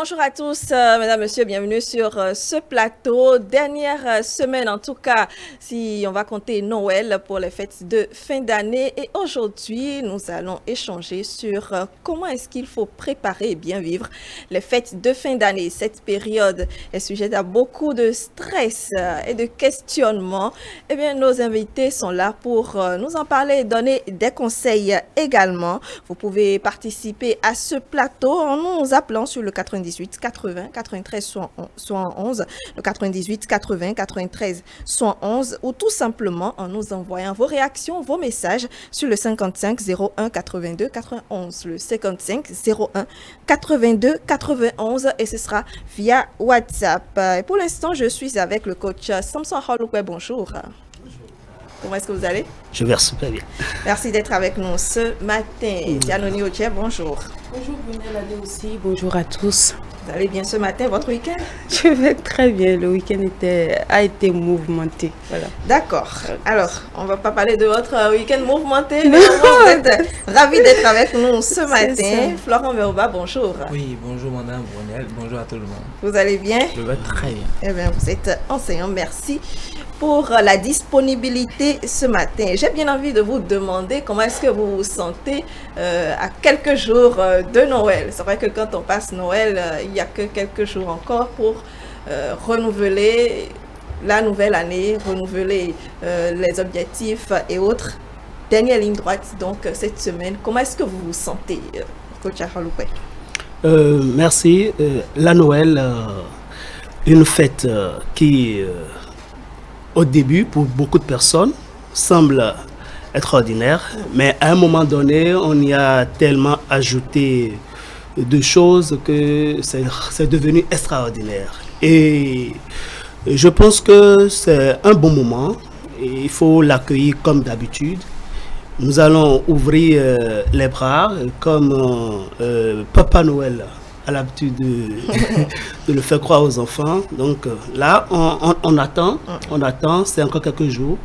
Bonjour à tous, mesdames, messieurs, bienvenue sur ce plateau. Dernière semaine, en tout cas, si on va compter Noël pour les fêtes de fin d'année. Et aujourd'hui, nous allons échanger sur comment est-ce qu'il faut préparer et bien vivre les fêtes de fin d'année. Cette période est sujette à beaucoup de stress et de questionnements. Eh bien, nos invités sont là pour nous en parler et donner des conseils également. Vous pouvez participer à ce plateau en nous appelant sur le 98 80 93 111, le 98 80 93 111 ou tout simplement en nous envoyant vos réactions, vos messages sur le 55 01 82 91, le 55 01 82 91 et ce sera via WhatsApp. Et pour l'instant, je suis avec le coach Samson Haloukwé. Bonjour. Comment est-ce que vous allez? Je vais super bien. Merci d'être avec nous ce matin. Dianoni Oche, bonjour. Bonjour Brunel Adé aussi, bonjour à tous. Vous allez bien ce matin, votre week-end? Je vais très bien, le week-end a été mouvementé. Voilà. D'accord. Alors, on ne va pas parler de votre week-end mouvementé, mais vous êtes ravis d'être avec nous ce matin. Florent Verba, bonjour. Oui, bonjour madame Brunel, bonjour à tout le monde. Vous allez bien? Je vais très bien. Eh bien, vous êtes enseignant, merci pour la disponibilité ce matin. J'ai bien envie de vous demander comment est-ce que vous vous sentez à quelques jours de Noël. C'est vrai que quand on passe Noël, il n'y a que quelques jours encore pour renouveler la nouvelle année, renouveler les objectifs et autres. Dernière ligne droite, donc, cette semaine. Comment est-ce que vous vous sentez, coach Haloukwé? Merci. La Noël, une fête qui... au début, pour beaucoup de personnes, semble être ordinaire, mais à un moment donné, on y a tellement ajouté de choses que c'est devenu extraordinaire. Et je pense que c'est un bon moment, et il faut l'accueillir comme d'habitude. Nous allons ouvrir les bras comme Papa Noël a l'habitude de le faire croire aux enfants. Donc là, on attend, c'est encore quelques jours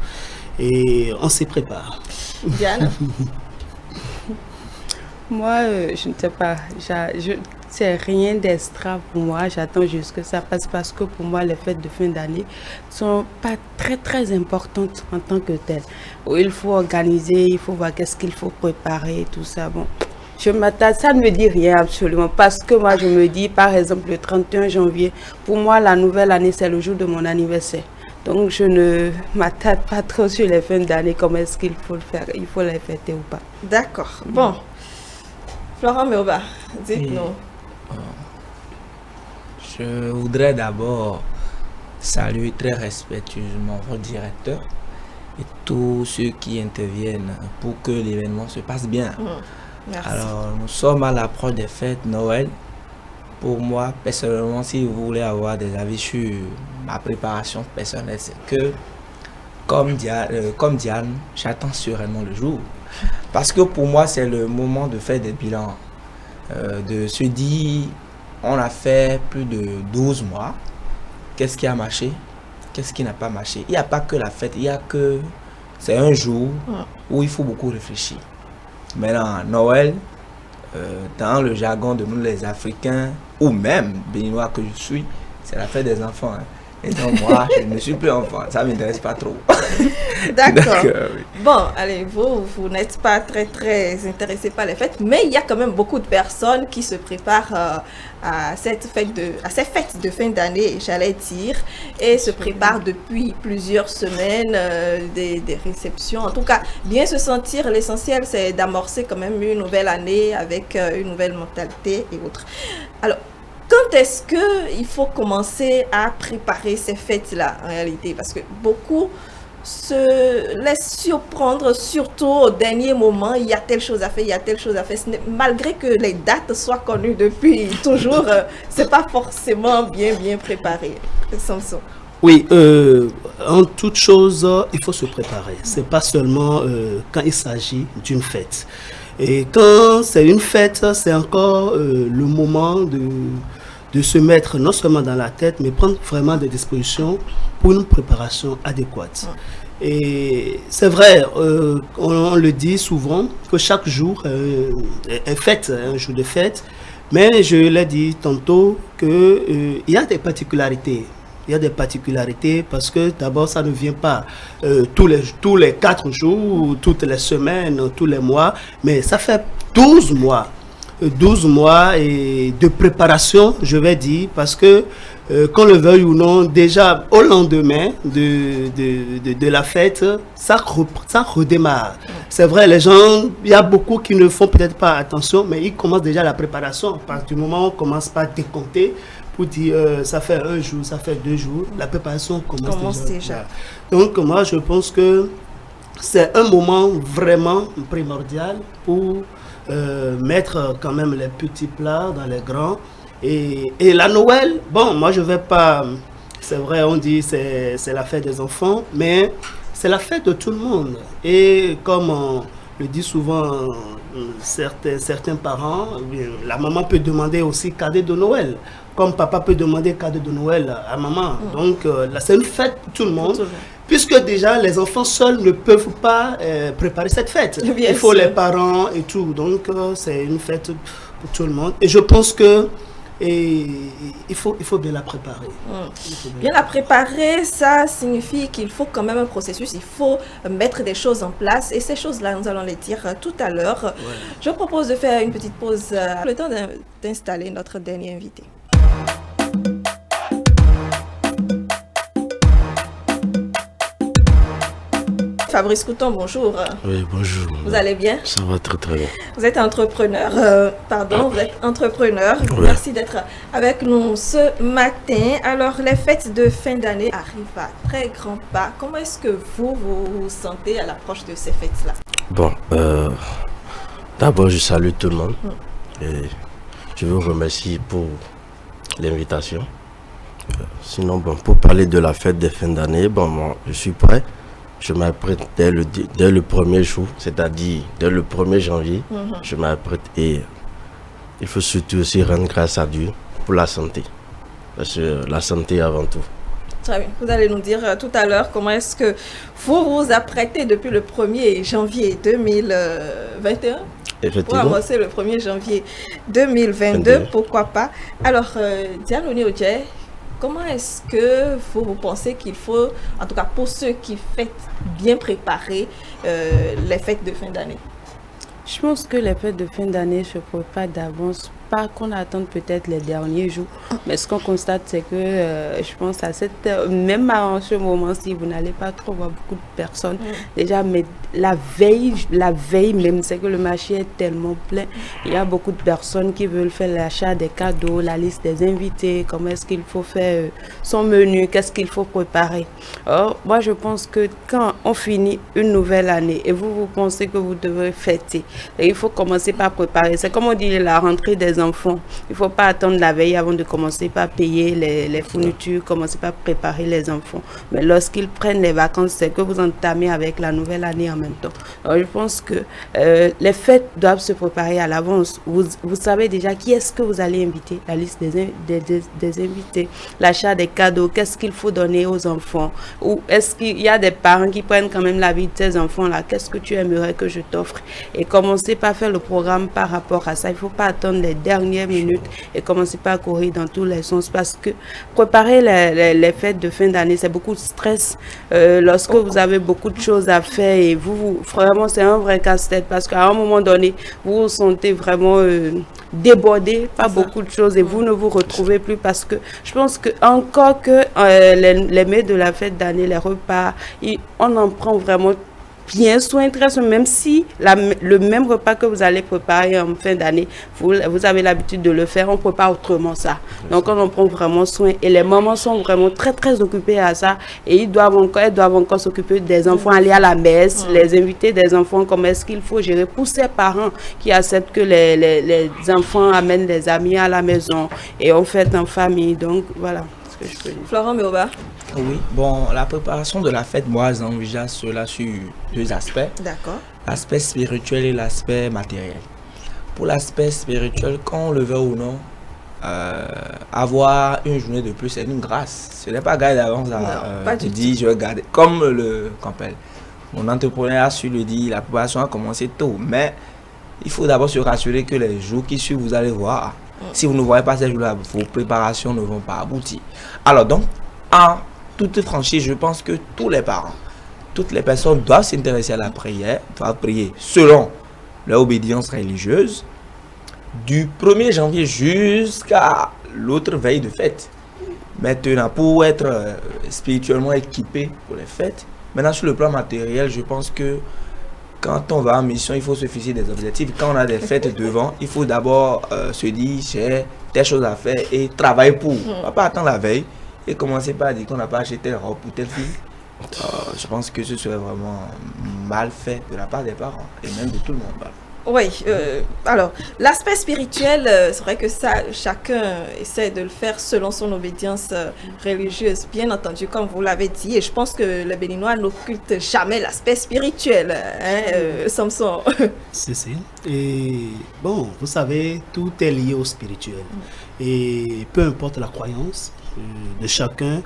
et on s'y prépare. Diane? Moi, je ne sais pas, c'est rien d'extra pour moi, j'attends juste que ça passe parce que pour moi, les fêtes de fin d'année ne sont pas très très importantes en tant que telles. Il faut organiser, il faut voir qu'est-ce qu'il faut préparer, tout ça. Bon. Ça ne me dit rien absolument parce que moi je me dis par exemple le 31 janvier, pour moi la nouvelle année c'est le jour de mon anniversaire. Donc je ne m'attarde pas trop sur les fins d'année, comment est-ce qu'il faut le faire, il faut les fêter ou pas. D'accord, bon. Florent Meoba, dites-nous. Je voudrais d'abord saluer très respectueusement votre directeur et tous ceux qui interviennent pour que l'événement se passe bien. Merci. Alors, nous sommes à l'approche des fêtes Noël. Pour moi, personnellement, si vous voulez avoir des avis sur ma préparation personnelle, c'est que, comme Diane, j'attends sereinement le jour. Parce que pour moi, c'est le moment de faire des bilans. De se dire, on a fait plus de 12 mois. Qu'est-ce qui a marché? Qu'est-ce qui n'a pas marché? Il n'y a pas que la fête, il y a que... C'est un jour où il faut beaucoup réfléchir. Maintenant, Noël, dans le jargon de nous les Africains, ou même béninois que je suis, c'est la fête des enfants. Hein. Et donc moi, je ne suis plus enfant, ça ne m'intéresse pas trop. D'accord. Oui. Bon, allez, vous n'êtes pas très intéressé par les fêtes, mais il y a quand même beaucoup de personnes qui se préparent à ces fêtes de fin d'année, j'allais dire, et se préparent depuis plusieurs semaines, des réceptions. En tout cas, bien se sentir, l'essentiel, c'est d'amorcer quand même une nouvelle année avec une nouvelle mentalité et autres. Alors, quand est-ce qu'il faut commencer à préparer ces fêtes-là, en réalité? Parce que beaucoup se laissent surprendre, surtout au dernier moment. Il y a telle chose à faire, il y a telle chose à faire. Malgré que les dates soient connues depuis toujours, c'est pas forcément bien préparé. Samson. Oui, en toute chose, il faut se préparer. C'est pas seulement quand il s'agit d'une fête. Et quand c'est une fête, c'est encore le moment de se mettre non seulement dans la tête, mais prendre vraiment des dispositions pour une préparation adéquate. Et c'est vrai, on le dit souvent, que chaque jour est fête, un jour de fête, Mais je l'ai dit tantôt qu'il y a des particularités. Il y a des particularités parce que d'abord, ça ne vient pas tous les 4 jours, toutes les semaines, tous les mois, mais ça fait 12 mois. 12 mois et de préparation, je vais dire, parce que qu'on le veuille ou non, déjà au lendemain de la fête, ça redémarre. C'est vrai, les gens, il y a beaucoup qui ne font peut-être pas attention, mais ils commencent déjà la préparation. À partir du moment où on commence pas à décompter, pour dire ça fait 1 jour, ça fait 2 jours, la préparation commence déjà. Donc moi, je pense que c'est un moment vraiment primordial pour mettre quand même les petits plats dans les grands. Et la Noël, bon, moi je vais pas, c'est vrai, on dit c'est la fête des enfants, mais c'est la fête de tout le monde. Et comme on le dit souvent, certains parents, la maman peut demander aussi cadeau de Noël, comme papa peut demander cadeau de Noël à maman. Donc là, c'est une fête pour tout le monde. Puisque déjà les enfants seuls ne peuvent pas préparer cette fête. Il faut les parents et tout. Donc c'est une fête pour tout le monde. Et je pense que il faut bien la préparer. Bien la préparer, ça signifie qu'il faut quand même un processus. Il faut mettre des choses en place. Et ces choses-là, nous allons les dire tout à l'heure. Ouais. Je propose de faire une petite pause, le temps d'installer notre dernier invité. Fabrice Couton, bonjour. Oui, bonjour. Vous allez bien? Ça va très très bien. Vous êtes entrepreneur, vous êtes entrepreneur. Oui. Merci d'être avec nous ce matin. Alors, les fêtes de fin d'année arrivent à très grands pas. Comment est-ce que vous vous sentez à l'approche de ces fêtes-là? Bon, d'abord, je salue tout le monde. Et je vous remercie pour l'invitation. Sinon, bon, pour parler de la fête de fin d'année, bon, moi, je suis prêt. Je m'apprête dès le premier jour, c'est-à-dire dès le 1er janvier, je m'apprête et il faut surtout aussi rendre grâce à Dieu pour la santé. Parce que la santé avant tout. Très bien. Vous allez nous dire tout à l'heure comment est-ce que vous vous apprêtez depuis le 1er janvier 2021 pour avancer le 1er janvier 2022, pourquoi pas. Alors, Diane Oni-Odje, comment est-ce que vous pensez qu'il faut, en tout cas pour ceux qui fêtent, bien préparer les fêtes de fin d'année? Je pense que les fêtes de fin d'année se préparent d'avance, pas qu'on attende peut-être les derniers jours, mais ce qu'on constate, c'est que je pense à même à ce moment-ci, vous n'allez pas trop voir beaucoup de personnes. Déjà, mais la veille même, c'est que le marché est tellement plein. Il y a beaucoup de personnes qui veulent faire l'achat des cadeaux, la liste des invités, comment est-ce qu'il faut faire son menu, qu'est-ce qu'il faut préparer. Or, moi, je pense que quand on finit une nouvelle année et vous pensez que vous devez fêter, et il faut commencer par préparer. C'est comme on dit la rentrée des enfants. Il ne faut pas attendre la veille avant de commencer par payer les fournitures, commencer par préparer les enfants. Mais lorsqu'ils prennent les vacances, c'est que vous entamez avec la nouvelle année en même temps. Alors, je pense que les fêtes doivent se préparer à l'avance. Vous savez déjà qui est-ce que vous allez inviter, la liste des invités, l'achat des cadeaux, qu'est-ce qu'il faut donner aux enfants. Ou est-ce qu'il y a des parents qui prennent quand même la vie de ces enfants-là? Qu'est-ce que tu aimerais que je t'offre? Et commencer par faire le programme par rapport à ça. Il ne faut pas attendre les dernières minutes et commencer par courir dans tous les sens parce que préparer les fêtes de fin d'année, c'est beaucoup de stress. Lorsque vous avez beaucoup de choses à faire et vraiment, c'est un vrai casse-tête parce qu'à un moment donné, vous vous sentez vraiment débordé par beaucoup de choses et vous ne vous retrouvez plus parce que je pense que encore que les mets de la fête d'année, les repas, on en prend vraiment bien soin, très soin, même si le même repas que vous allez préparer en fin d'année, vous avez l'habitude de le faire, on prépare autrement ça. Donc on en prend vraiment soin et les mamans sont vraiment très très occupées à ça et elles doivent encore s'occuper des enfants, aller à la messe, les invités des enfants, comment est-ce qu'il faut gérer pour ces parents qui acceptent que les enfants amènent des amis à la maison et on fête en famille. Donc voilà ce que je peux dire. Florent Méoba. Oui, bon, la préparation de la fête, moi, j'envisage cela sur 2 aspects. D'accord. L'aspect spirituel et l'aspect matériel. Pour l'aspect spirituel, qu'on le veut ou non, avoir une journée de plus, c'est une grâce. Ce n'est pas gagné d'avance à te dire, je vais garder. Comme mon entrepreneur a su le dire, la préparation a commencé tôt. Mais il faut d'abord se rassurer que les jours qui suivent, vous allez voir, Si vous ne voyez pas ces jours-là, vos préparations ne vont pas aboutir. Alors donc, en toute franchise, je pense que tous les parents, toutes les personnes doivent s'intéresser à la prière, doivent prier selon leur obédience religieuse, du 1er janvier jusqu'à l'autre veille de fête. Maintenant, pour être spirituellement équipé pour les fêtes, maintenant sur le plan matériel, je pense que quand on va en mission, il faut se fixer des objectifs. Quand on a des fêtes devant, il faut d'abord se dire j'ai telle chose à faire et travailler pour. On ne va pas attendre la veille et commencer par dire qu'on n'a pas acheté telle robe ou telle fille. Je pense que ce serait vraiment mal fait de la part des parents et même de tout le monde. Oui, alors l'aspect spirituel, c'est vrai que ça, chacun essaie de le faire selon son obédience religieuse, bien entendu, comme vous l'avez dit, et je pense que les Béninois n'occultent jamais l'aspect spirituel, Samson. C'est. Et bon, vous savez, tout est lié au spirituel. Et peu importe la croyance de chacun,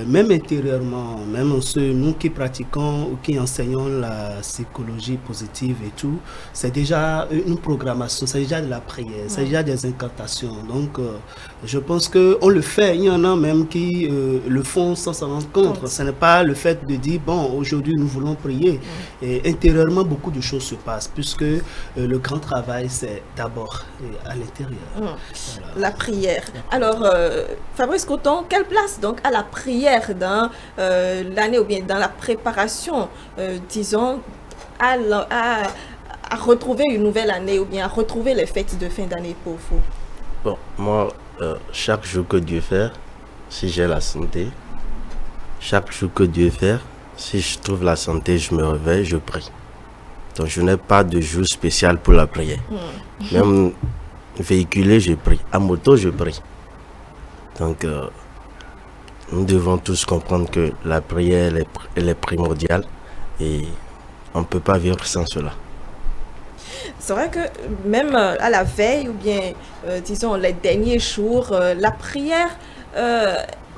même intérieurement, même nous qui pratiquons ou qui enseignons la psychologie positive et tout, c'est déjà une programmation, c'est déjà de la prière, c'est déjà des incantations. Donc, je pense qu'on le fait. Il y en a même qui le font sans s'en rendre compte. Ce n'est pas le fait de dire, bon, aujourd'hui nous voulons prier. Et intérieurement, beaucoup de choses se passent, puisque le grand travail, c'est d'abord à l'intérieur. Voilà. La prière. Alors, Fabrice Coton, quelle place donc à la prière dans l'année ou bien dans la préparation, disons, à retrouver une nouvelle année ou bien à retrouver les fêtes de fin d'année pour vous? Bon, moi, chaque jour que Dieu fait, si j'ai la santé, chaque jour que Dieu fait, si je trouve la santé, je me réveille, je prie. Donc je n'ai pas de jour spécial pour la prière. Même véhiculé, je prie. À moto, je prie. Donc, nous devons tous comprendre que la prière, elle est primordiale et on ne peut pas vivre sans cela. C'est vrai que même à la veille ou bien, disons, les derniers jours, la prière,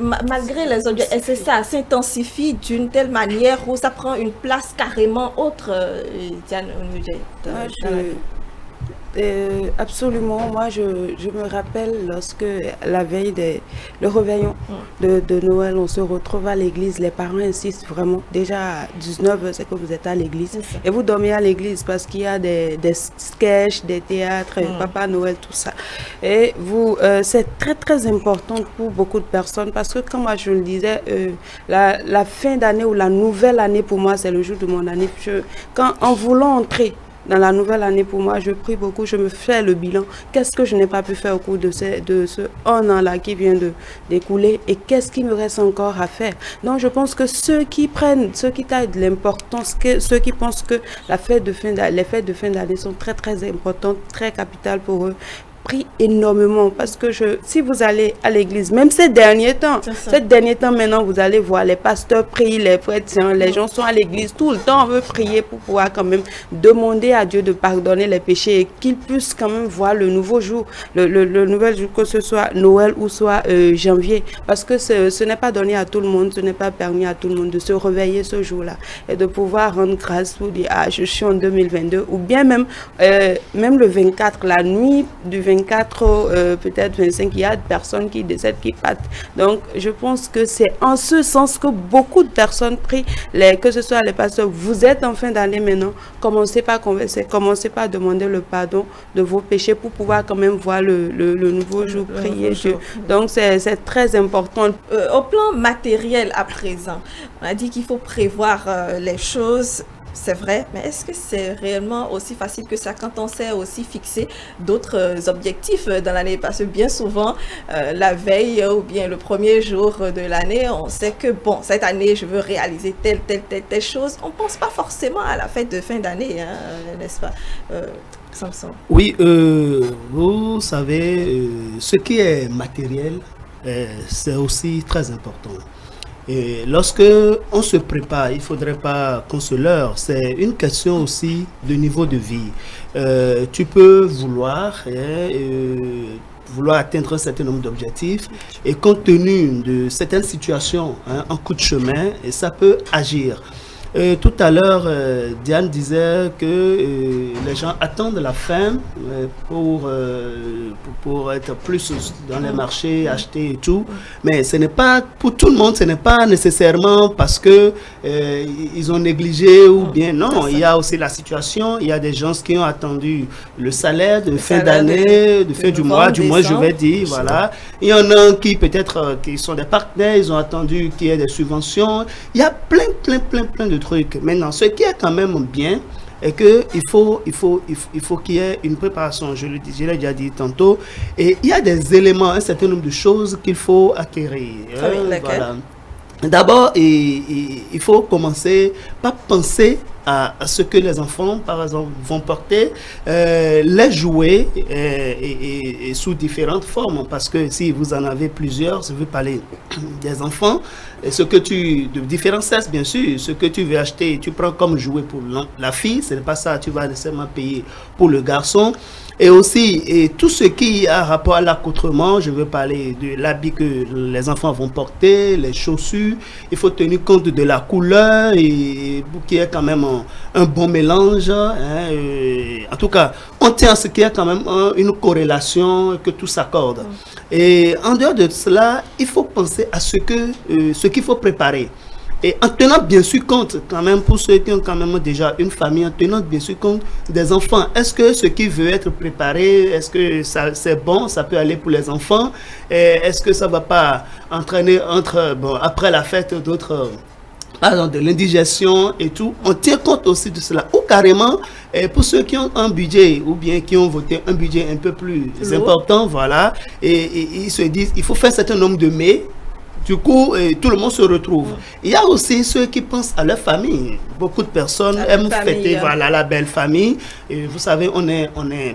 malgré les objets, c'est ça, s'intensifie d'une telle manière où ça prend une place carrément autre, Diane. Absolument, moi je me rappelle lorsque la veille le réveillon de Noël, on se retrouve à l'église, les parents insistent vraiment, déjà à 19h c'est que vous êtes à l'église et vous dormez à l'église parce qu'il y a des sketchs, des théâtres, Papa Noël, tout ça. Et vous, c'est très très important pour beaucoup de personnes parce que comme moi je le disais, la fin d'année ou la nouvelle année pour moi c'est le jour de mon année. Quand en voulant entrer dans la nouvelle année, pour moi, je prie beaucoup, je me fais le bilan. Qu'est-ce que je n'ai pas pu faire au cours de ce un an-là qui vient d'écouler et qu'est-ce qui me reste encore à faire? Donc, je pense que ceux qui taillent de l'importance, ceux qui pensent que les fêtes de fin d'année sont très, très importantes, très capitales pour eux, prie énormément parce que si vous allez à l'église, même ces derniers temps maintenant, vous allez voir les pasteurs prient, les prêtres, les gens sont à l'église tout le temps, on veut prier pour pouvoir quand même demander à Dieu de pardonner les péchés et qu'ils puissent quand même voir le nouveau jour, le nouvel jour, que ce soit Noël ou soit janvier, parce que ce n'est pas donné à tout le monde, ce n'est pas permis à tout le monde de se réveiller ce jour-là et de pouvoir rendre grâce pour dire je suis en 2022 ou bien même le 24, la nuit du 24 peut-être 25, il y a des personnes qui décèdent, qui partent. Donc, je pense que c'est en ce sens que beaucoup de personnes prient, que ce soit les pasteurs, vous êtes en fin d'année maintenant, commencez par converser, commencez par demander le pardon de vos péchés pour pouvoir quand même voir le nouveau jour, prier Dieu. Donc, c'est très important. Au plan matériel à présent, on a dit qu'il faut prévoir les choses. C'est vrai, mais est-ce que c'est réellement aussi facile que ça quand on sait aussi fixer d'autres objectifs dans l'année? Parce que bien souvent, la veille ou bien le premier jour de l'année, on sait que bon, cette année, je veux réaliser telle chose. On ne pense pas forcément à la fête de fin d'année, n'est-ce pas, Samson? Oui, vous savez, ce qui est matériel, c'est aussi très important. Et lorsque on se prépare, il ne faudrait pas qu'on se leurre. C'est une question aussi de niveau de vie. Tu peux vouloir atteindre un certain nombre d'objectifs et compte tenu de certaines situations, un coup de chemin, et ça peut agir. Tout à l'heure, Diane disait que les gens attendent la fin pour être plus dans les marchés, acheter et tout. Mais ce n'est pas pour tout le monde, ce n'est pas nécessairement parce que ils ont négligé ou bien non. Il y a aussi la situation. Il y a des gens qui ont attendu le salaire de fin d'année, de fin du mois, je vais dire, voilà. Il y en a qui peut-être qui sont des partenaires, ils ont attendu qu'il y ait des subventions. Il y a plein de trucs. Maintenant, ce qui est quand même bien est qu'il faut qu'il y ait une préparation, je l'ai déjà dit tantôt, et il y a des éléments, un certain nombre de choses qu'il faut acquérir. Voilà. D'abord, il faut commencer par penser à ce que les enfants, par exemple, vont porter, les jouets et sous différentes formes. Parce que si vous en avez plusieurs, je veux parler des enfants, de différents sexes, bien sûr, ce que tu veux acheter, tu prends comme jouet pour la fille, ce n'est pas ça, tu vas nécessairement payer pour le garçon. Et aussi, tout ce qui a rapport à l'accoutrement, je veux parler de l'habit que les enfants vont porter, les chaussures, il faut tenir compte de la couleur et qu'il y ait quand même un bon mélange. En tout cas, on tient à ce qu'il y ait quand même une corrélation, que tout s'accorde. Et en dehors de cela, il faut penser à ce qu'il faut préparer. Et en tenant bien sûr compte, quand même, pour ceux qui ont quand même déjà une famille, en tenant bien sûr compte des enfants. Est-ce que ce qui veut être préparé, est-ce que c'est bon, ça peut aller pour les enfants? Est-ce que ça ne va pas entraîner après la fête d'autres... Par exemple, de l'indigestion et tout, on tient compte aussi de cela. Ou carrément, pour ceux qui ont un budget, ou bien qui ont voté un budget un peu plus important, voilà, et ils se disent, il faut faire un certain nombre de mets. Du coup, tout le monde se retrouve. Il y a aussi ceux qui pensent à leur famille. Beaucoup de personnes aiment fêter la belle famille. Et vous savez, on est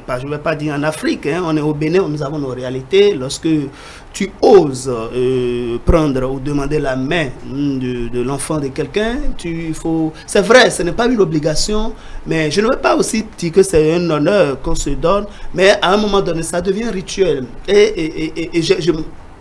pas, je ne vais pas dire en Afrique, on est au Bénin, nous avons nos réalités. Lorsque tu oses prendre ou demander la main de l'enfant de quelqu'un, c'est vrai, ce n'est pas une obligation, mais je ne veux pas aussi dire que c'est un honneur qu'on se donne, mais à un moment donné, ça devient rituel.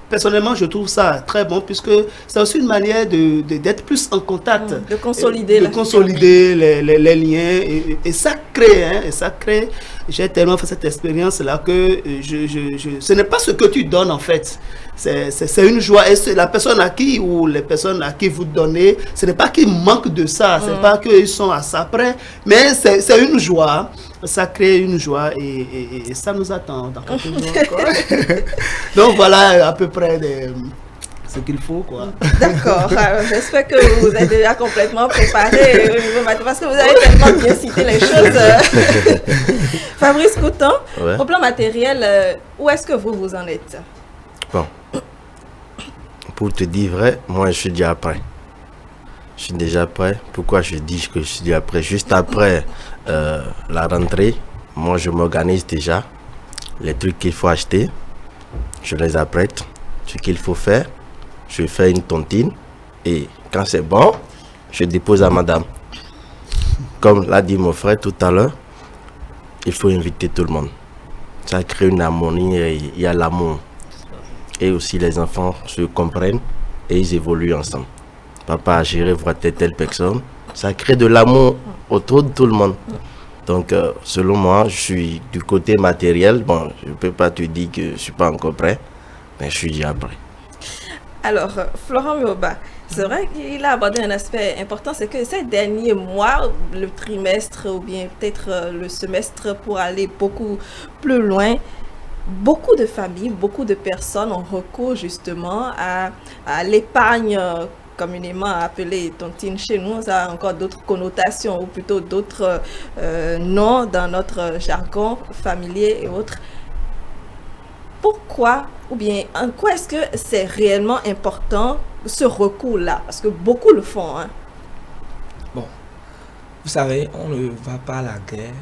Personnellement, je trouve ça très bon puisque c'est aussi une manière d'être plus en contact. De consolider les liens. Et ça crée, j'ai tellement fait cette expérience-là que ce n'est pas ce que tu donnes en fait. C'est une joie. Et c'est la personne à qui ou les personnes à qui vous donnez, ce n'est pas qu'ils manquent de ça, c'est pas qu'ils sont à ça près, mais c'est une joie. Ça crée une joie et ça nous attend dans quelques jours encore. Donc voilà à peu près ce qu'il faut, quoi. D'accord. J'espère que vous êtes déjà complètement préparé au niveau mathématique parce que vous avez tellement bien cité les choses. Fabrice Coutan, au plan matériel, où est-ce que vous en êtes? Bon, pour te dire vrai, moi je suis déjà prêt. Je suis déjà prêt. Pourquoi je dis que je suis déjà prêt? Juste après la rentrée, moi je m'organise déjà. Les trucs qu'il faut acheter, je les apprête. Ce qu'il faut faire, je fais une tontine. Et quand c'est bon, je dépose à madame. Comme l'a dit mon frère tout à l'heure, il faut inviter tout le monde. Ça crée une harmonie et il y a l'amour. Et aussi les enfants se comprennent et ils évoluent ensemble. Papa a géré voir telle personne, ça crée de l'amour autour de tout le monde. Donc, selon moi, je suis du côté matériel. Bon, je ne peux pas te dire que je ne suis pas encore prêt, mais je suis déjà prêt. Alors, Florent Myoba, c'est vrai qu'il a abordé un aspect important, c'est que ces derniers mois, le trimestre ou bien peut-être le semestre pour aller beaucoup plus loin, beaucoup de familles, beaucoup de personnes ont recours justement à l'épargne communément appelée tontine chez nous. Ça a encore d'autres connotations ou plutôt d'autres noms dans notre jargon familier et autres. Pourquoi ou bien en quoi est-ce que c'est réellement important ce recours-là? Parce que beaucoup le font. Bon, vous savez, on ne va pas à la guerre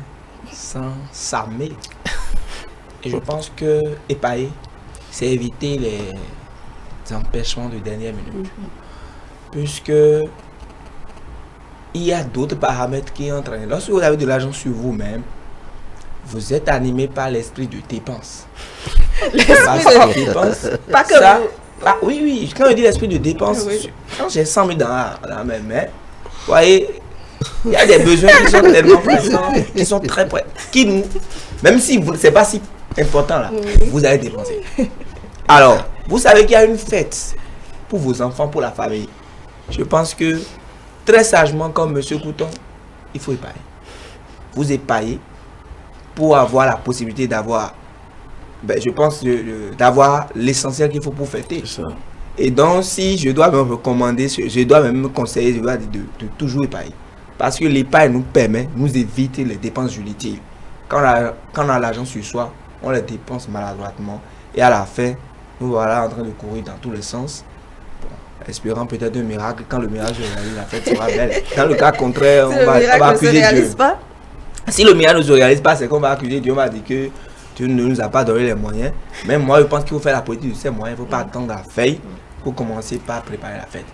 sans s'armer. Et je pense que épailler, c'est éviter les empêchements de dernière minute. Puisque il y a d'autres paramètres qui entrent. Lorsque vous avez de l'argent sur vous-même, vous êtes animé par l'esprit de dépense. L'esprit de dépense. Pas que ça, oui, quand je dis l'esprit de dépense, quand j'ai 100 000 dans la même main, vous voyez, Il y a des besoins qui sont tellement pressants, qui sont très près, qui nous, même si ce n'est pas si important là, vous allez dépenser. Alors, vous savez qu'il y a une fête pour vos enfants, pour la famille. Je pense que très sagement, comme M. Couton, il faut épargner. Vous épargnez pour avoir la possibilité d'avoir, je pense, d'avoir l'essentiel qu'il faut pour fêter. Et donc, si je dois me recommander, je dois même me conseiller de toujours épargner. Parce que l'épargne nous permet, nous éviter les dépenses inutiles. Quand on a l'argent sur soi, on les dépense maladroitement. Et à la fin, nous voilà en train de courir dans tous les sens. Bon, espérant peut-être un miracle. Quand le miracle se réalise, la fête sera belle. Dans le cas contraire, on va accuser Dieu. Pas? Si le miracle ne se réalise pas, c'est qu'on va accuser Dieu. On va dire que Dieu ne nous a pas donné les moyens. Même moi, je pense qu'il faut faire la politique de ces moyens. Il ne faut pas attendre la veille pour commencer par préparer la fête.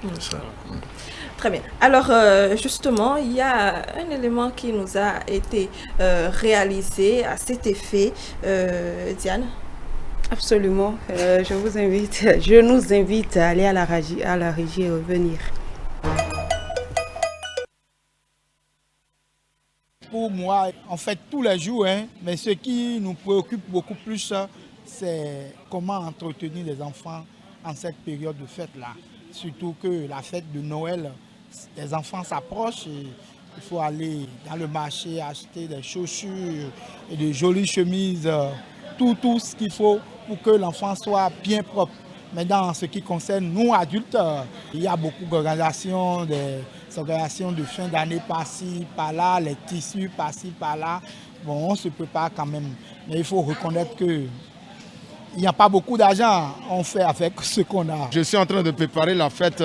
Très bien. Alors, justement, il y a un élément qui nous a été réalisé à cet effet. Diane? Absolument. Je nous invite à aller à la régie et revenir. Pour moi, on fait tous les jours, mais ce qui nous préoccupe beaucoup plus, c'est comment entretenir les enfants en cette période de fête-là. Surtout que la fête de Noël, les enfants s'approchent et il faut aller dans le marché acheter des chaussures et de jolies chemises, tout ce qu'il faut pour que l'enfant soit bien propre. Mais dans ce qui concerne nous adultes, il y a beaucoup d'organisations, des organisations de fin d'année par-ci, par-là, les tissus par-ci, par-là. Bon, on se prépare quand même. Mais il faut reconnaître qu'il n'y a pas beaucoup d'argent. On fait avec ce qu'on a. Je suis en train de préparer la fête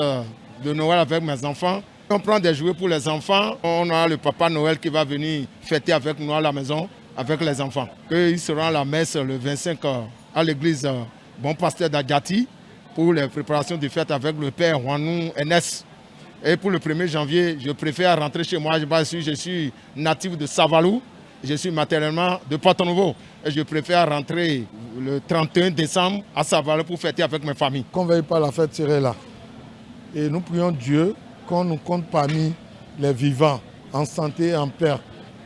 de Noël avec mes enfants. On prend des jouets pour les enfants. On a le Papa Noël qui va venir fêter avec nous à la maison, avec les enfants. Ils seront à la messe le 25 à l'église Bon Pasteur d'Adjati pour les préparations de fête avec le père Juanou NS. Et pour le 1er janvier, je préfère rentrer chez moi. Je suis natif de Savalou. Je suis matériellement de Porto-Nouveau. Et je préfère rentrer le 31 décembre à Savalou pour fêter avec mes familles. Qu'on ne veille pas la fête serait là. Et nous prions Dieu qu'on nous compte parmi les vivants, en santé et en paix.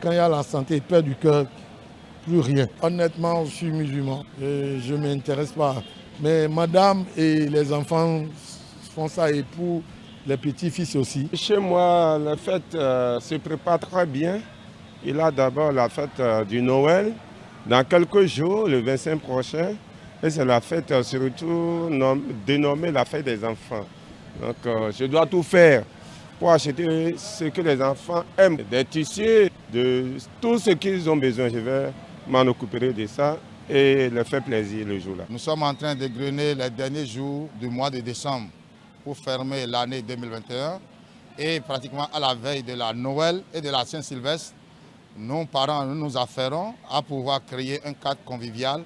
Quand il y a la santé et paix du cœur, plus rien. Honnêtement, je suis musulman et je ne m'intéresse pas. Mais madame et les enfants font ça et pour les petits-fils aussi. Chez moi, la fête se prépare très bien. Il y a d'abord la fête du Noël. Dans quelques jours, le 25 prochain, et c'est la fête surtout dénommée la fête des enfants. Donc je dois tout faire pour acheter ce que les enfants aiment, des tissus, de tout ce qu'ils ont besoin. Je vais m'en occuper de ça et leur faire plaisir le jour-là. Nous sommes en train d'égrener les derniers jours du mois de décembre pour fermer l'année 2021 et pratiquement à la veille de la Noël et de la Saint-Sylvestre, nos parents nous affairons à pouvoir créer un cadre convivial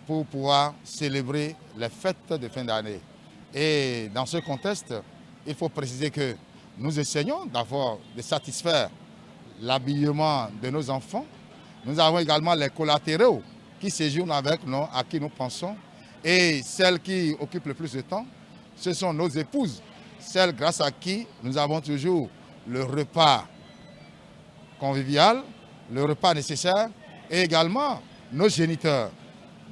pour pouvoir célébrer les fêtes de fin d'année. Et dans ce contexte, il faut préciser que nous essayons d'abord de satisfaire l'habillement de nos enfants. Nous avons également les collatéraux qui séjournent avec nous, à qui nous pensons. Et celles qui occupent le plus de temps, ce sont nos épouses, celles grâce à qui nous avons toujours le repas convivial, le repas nécessaire, et également nos géniteurs,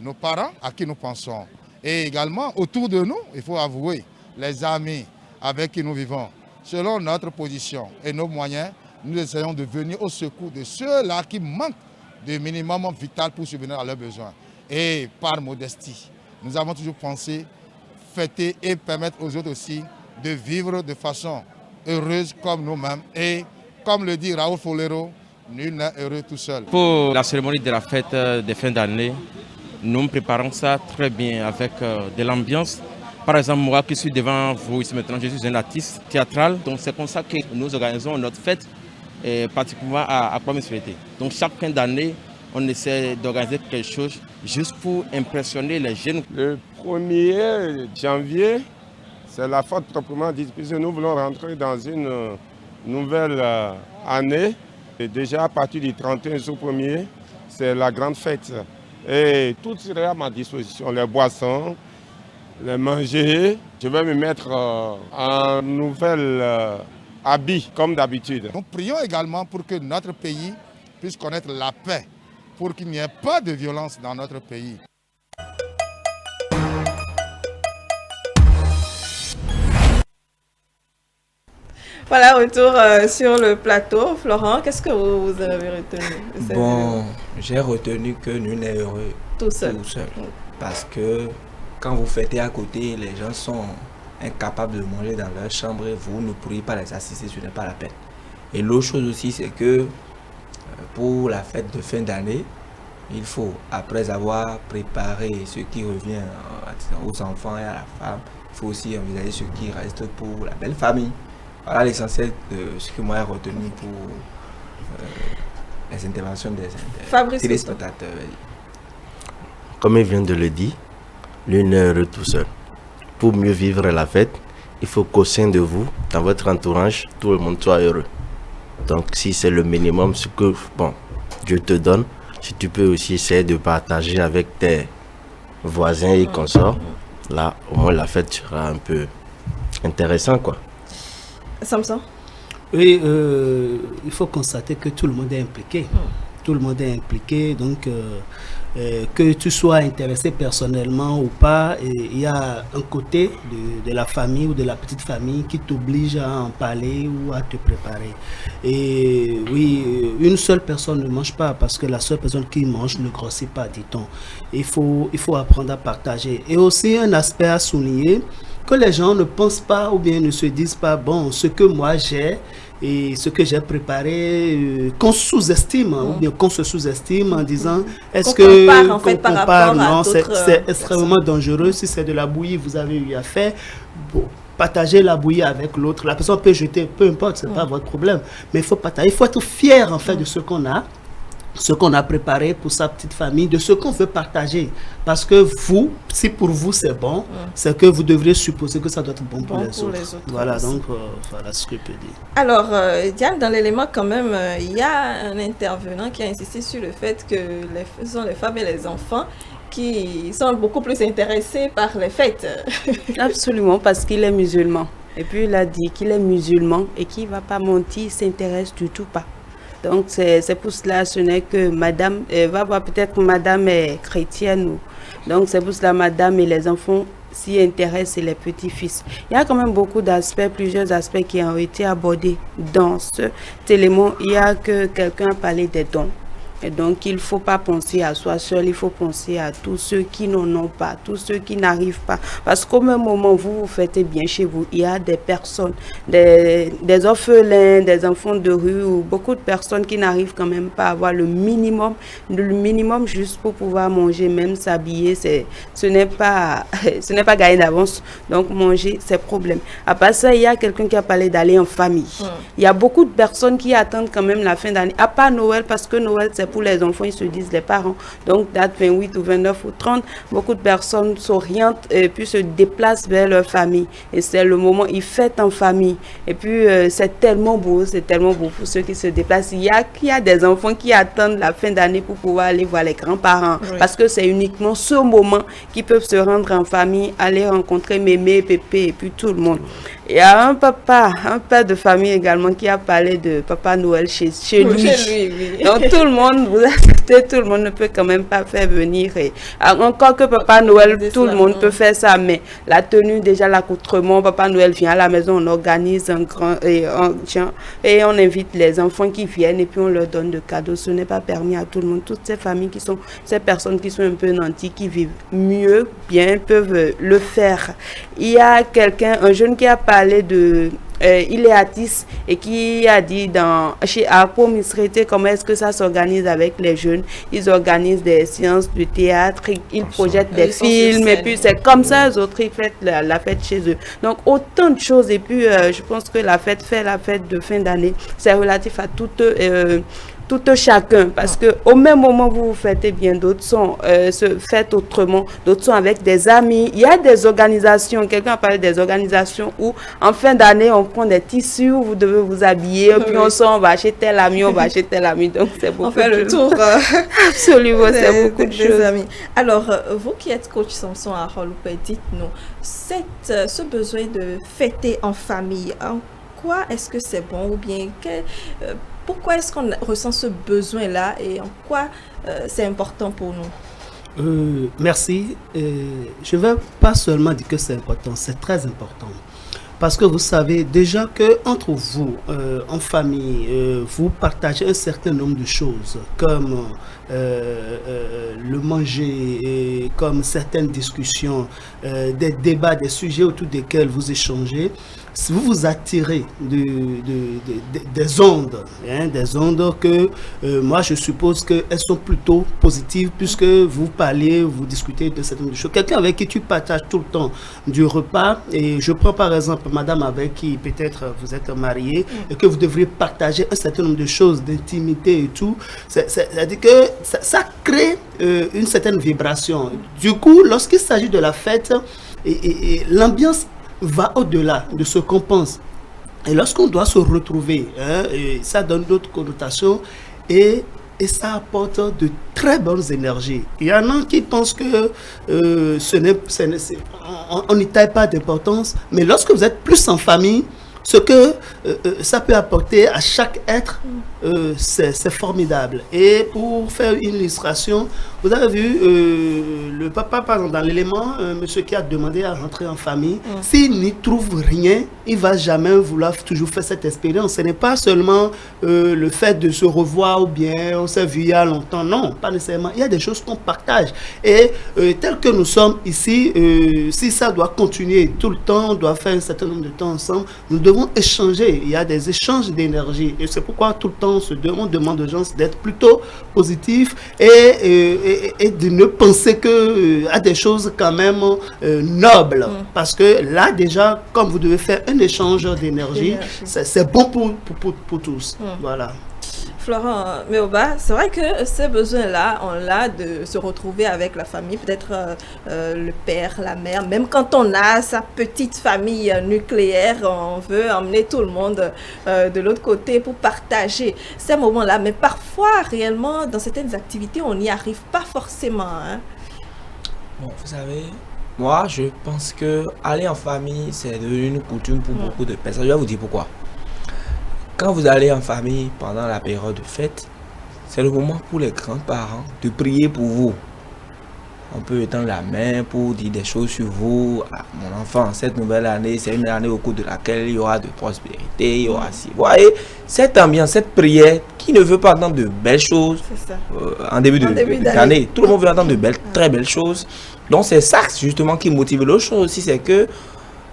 nos parents à qui nous pensons. Et également autour de nous, il faut avouer, les amis avec qui nous vivons. Selon notre position et nos moyens, nous essayons de venir au secours de ceux-là qui manquent de minimum vital pour subvenir à leurs besoins. Et par modestie, nous avons toujours pensé fêter et permettre aux autres aussi de vivre de façon heureuse comme nous-mêmes. Et comme le dit Raoul Folero, nul n'est heureux tout seul. Pour la cérémonie de la fête de fin d'année, nous préparons ça très bien avec de l'ambiance. Par exemple, moi qui suis devant vous ici maintenant, je suis un artiste théâtral. Donc c'est comme ça que nous organisons notre fête, particulièrement à Kwame-Soweté. Donc chaque fin d'année, on essaie d'organiser quelque chose juste pour impressionner les jeunes. Le 1er janvier, c'est la fête proprement dite, puisque nous voulons rentrer dans une nouvelle année. Et déjà à partir du 31 jour 1er, c'est la grande fête. Et tout serait à ma disposition, les boissons, les manger. Je vais me mettre en nouvelle habits comme d'habitude. Nous prions également pour que notre pays puisse connaître la paix, pour qu'il n'y ait pas de violence dans notre pays. Voilà, retour sur le plateau. Florent, qu'est-ce que vous avez retenu? Bon, j'ai retenu que nul n'est heureux tout seul. Parce que quand vous fêtez à côté, les gens sont incapables de manger dans leur chambre et vous ne pourriez pas les assister, ce n'est pas la peine. Et l'autre chose aussi, c'est que pour la fête de fin d'année, il faut, après avoir préparé ce qui revient aux enfants et à la femme, il faut aussi envisager ce qui reste pour la belle famille. Voilà l'essentiel de ce que moi j'ai retenu pour les interventions des téléspectateurs. Comme il vient de le dire, l'une est heureux tout seul. Pour mieux vivre la fête, il faut qu'au sein de vous, dans votre entourage, tout le monde soit heureux. Donc si c'est le minimum, ce que Dieu te donne, si tu peux aussi essayer de partager avec tes voisins et consorts, là au moins la fête sera un peu intéressante, quoi. Samson? Oui, il faut constater que tout le monde est impliqué. Tout le monde est impliqué, donc que tu sois intéressé personnellement ou pas, il y a un côté de la famille ou de la petite famille qui t'oblige à en parler ou à te préparer. Et oui, une seule personne ne mange pas parce que la seule personne qui mange ne grossit pas, dit-on. Il faut apprendre à partager. Et aussi un aspect à souligner, que les gens ne pensent pas ou bien ne se disent pas, bon, ce que moi j'ai et ce que j'ai préparé, qu'on sous-estime ou bien qu'on se sous-estime en disant, est-ce que on compare, non, c'est extrêmement dangereux. Si c'est de la bouillie, vous avez eu à faire, bon, partagez la bouillie avec l'autre. La personne peut jeter, peu importe, c'est pas votre problème. Mais il faut partager, il faut être fier en fait de ce qu'on a. Ce qu'on a préparé pour sa petite famille, de ce qu'on veut partager. Parce que vous, si pour vous c'est bon, c'est que vous devriez supposer que ça doit être bon pour les autres. Voilà, donc voilà ce que je peux dire. Alors, Diane, dans l'élément quand même, il y a un intervenant qui a insisté sur le fait que ce sont les femmes et les enfants qui sont beaucoup plus intéressés par les fêtes. Absolument, parce qu'il est musulman. Et puis il a dit qu'il est musulman et qu'il ne va pas mentir, il ne s'intéresse du tout pas. Donc, c'est pour cela, ce n'est que madame, va voir peut-être madame est chrétienne. Donc, c'est pour cela madame et les enfants s'y intéressent et les petits-fils. Il y a quand même beaucoup d'aspects, plusieurs aspects qui ont été abordés dans cet élément. Il y a que quelqu'un a parlé des dons. Et donc, il ne faut pas penser à soi seul, il faut penser à tous ceux qui n'en ont pas, tous ceux qui n'arrivent pas. Parce qu'au même moment, vous faites bien chez vous, il y a des personnes, des orphelins, des enfants de rue, ou beaucoup de personnes qui n'arrivent quand même pas à avoir le minimum juste pour pouvoir manger, même s'habiller. Ce n'est pas gagné d'avance. Donc, manger, c'est problème. À part ça, il y a quelqu'un qui a parlé d'aller en famille. Il y a beaucoup de personnes qui attendent quand même la fin d'année, à part Noël, parce que Noël, c'est pour les enfants, ils se disent les parents. Donc, date 28 ou 29 ou 30, beaucoup de personnes s'orientent et puis se déplacent vers leur famille. Et c'est le moment, ils fêtent en famille. Et puis, c'est tellement beau pour ceux qui se déplacent. Il y a des enfants qui attendent la fin d'année pour pouvoir aller voir les grands-parents. Oui. Parce que c'est uniquement ce moment qu'ils peuvent se rendre en famille, aller rencontrer mémé, pépé et puis tout le monde. Il y a un père de famille également qui a parlé de Papa Noël chez lui. Oui. Donc tout le monde, vous acceptez, tout le monde ne peut quand même pas faire venir. Et, encore que Papa Noël, tout le monde peut faire ça, mais la tenue, déjà l'accoutrement, Papa Noël vient à la maison, on organise un grand et on invite les enfants qui viennent et puis on leur donne de cadeaux. Ce n'est pas permis à tout le monde. Toutes ces familles ces personnes qui sont un peu nantis, qui vivent bien, peuvent le faire. Il y a un jeune qui a parlé de... il est artiste et qui a dit chez Arpo Misrete comment est-ce que ça s'organise avec les jeunes. Ils organisent des séances de théâtre, ils projettent des films et puis c'est comme ça les autres ils fêtent la fête chez eux. Donc autant de choses et puis je pense que la fête de fin d'année, c'est relatif à tout chacun, parce que au même moment vous vous fêtez bien, d'autres se fêtent autrement, d'autres sont avec des amis. Il y a des organisations, quelqu'un a parlé des organisations où en fin d'année on prend des tissus où vous devez vous habiller, puis on va acheter tel ami, donc c'est beaucoup. On fait le tour. Absolument, c'est beaucoup de choses. Amis. Alors vous qui êtes coach Samson Harold, dites-nous ce besoin de fêter en famille, en quoi est-ce que c'est bon ou bien pourquoi est-ce qu'on ressent ce besoin-là et en quoi c'est important pour nous? Merci. Je ne vais pas seulement dire que c'est important, c'est très important. Parce que vous savez déjà qu'entre vous, en famille, vous partagez un certain nombre de choses, comme le manger, comme certaines discussions, des débats, des sujets autour desquels vous échangez. Si vous vous attirez des ondes, des ondes que moi je suppose qu'elles sont plutôt positives puisque vous parlez, vous discutez de certaines choses. Quelqu'un avec qui tu partages tout le temps du repas, et je prends par exemple madame avec qui peut-être vous êtes marié et que vous devriez partager un certain nombre de choses, d'intimité et tout, c'est-à-dire que ça crée une certaine vibration. Du coup, lorsqu'il s'agit de la fête, et l'ambiance va au-delà de ce qu'on pense. Et lorsqu'on doit se retrouver, ça donne d'autres connotations et ça apporte de très bonnes énergies. Il y en a qui pensent que on n'y taille pas d'importance, mais lorsque vous êtes plus en famille, ce que ça peut apporter à chaque être, c'est formidable. Et pour faire une illustration, vous avez vu le papa, par exemple, dans l'élément, monsieur qui a demandé à rentrer en famille, s'il n'y trouve rien, il ne va jamais vouloir toujours faire cette expérience. Ce n'est pas seulement le fait de se revoir ou bien on s'est vu il y a longtemps. Non, pas nécessairement. Il y a des choses qu'on partage. Et tel que nous sommes ici, si ça doit continuer tout le temps, on doit faire un certain nombre de temps ensemble, nous devons échanger. Il y a des échanges d'énergie. Et c'est pourquoi tout le temps, on demande aux gens d'être plutôt positifs et de ne penser que à des choses quand même nobles. Parce que là, déjà, comme vous devez faire un échange d'énergie, c'est bon pour tous. Voilà. Florent Meoba, c'est vrai que ce besoin-là, on l'a de se retrouver avec la famille, peut-être le père, la mère, même quand on a sa petite famille nucléaire, on veut emmener tout le monde de l'autre côté pour partager ces moments-là. Mais parfois, réellement, dans certaines activités, on n'y arrive pas forcément. Bon, vous savez, moi, je pense que aller en famille, c'est devenu une coutume pour beaucoup de personnes. Je vais vous dire pourquoi. Quand vous allez en famille pendant la période de fête, c'est le moment pour les grands-parents de prier pour vous. On peut étendre la main pour dire des choses sur vous. Ah, mon enfant, cette nouvelle année, c'est une année au cours de laquelle il y aura de prospérité, il y aura si. Vous voyez, cette ambiance, cette prière qui ne veut pas entendre de belles choses en début d'année. Tout le monde veut entendre de belles, très belles choses. Donc c'est ça justement qui motive. L'autre chose aussi, c'est que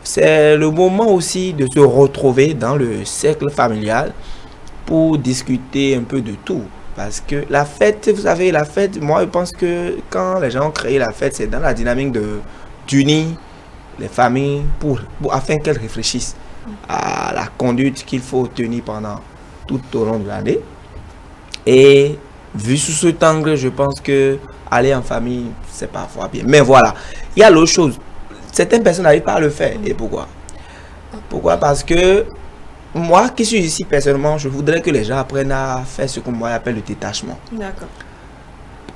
c'est le moment aussi de se retrouver dans le cercle familial pour discuter un peu de tout. Parce que la fête, vous savez, la fête, moi je pense que quand les gens ont créé la fête, c'est dans la dynamique d'unir les familles afin qu'elles réfléchissent à la conduite qu'il faut tenir pendant tout au long de l'année. Et vu sous cet angle, je pense que aller en famille, c'est parfois bien. Mais voilà, il y a l'autre chose. Certaines personnes n'arrivent pas à le faire. Et pourquoi? Pourquoi? Parce que moi qui suis ici personnellement, je voudrais que les gens apprennent à faire ce que moi j'appelle le détachement. D'accord.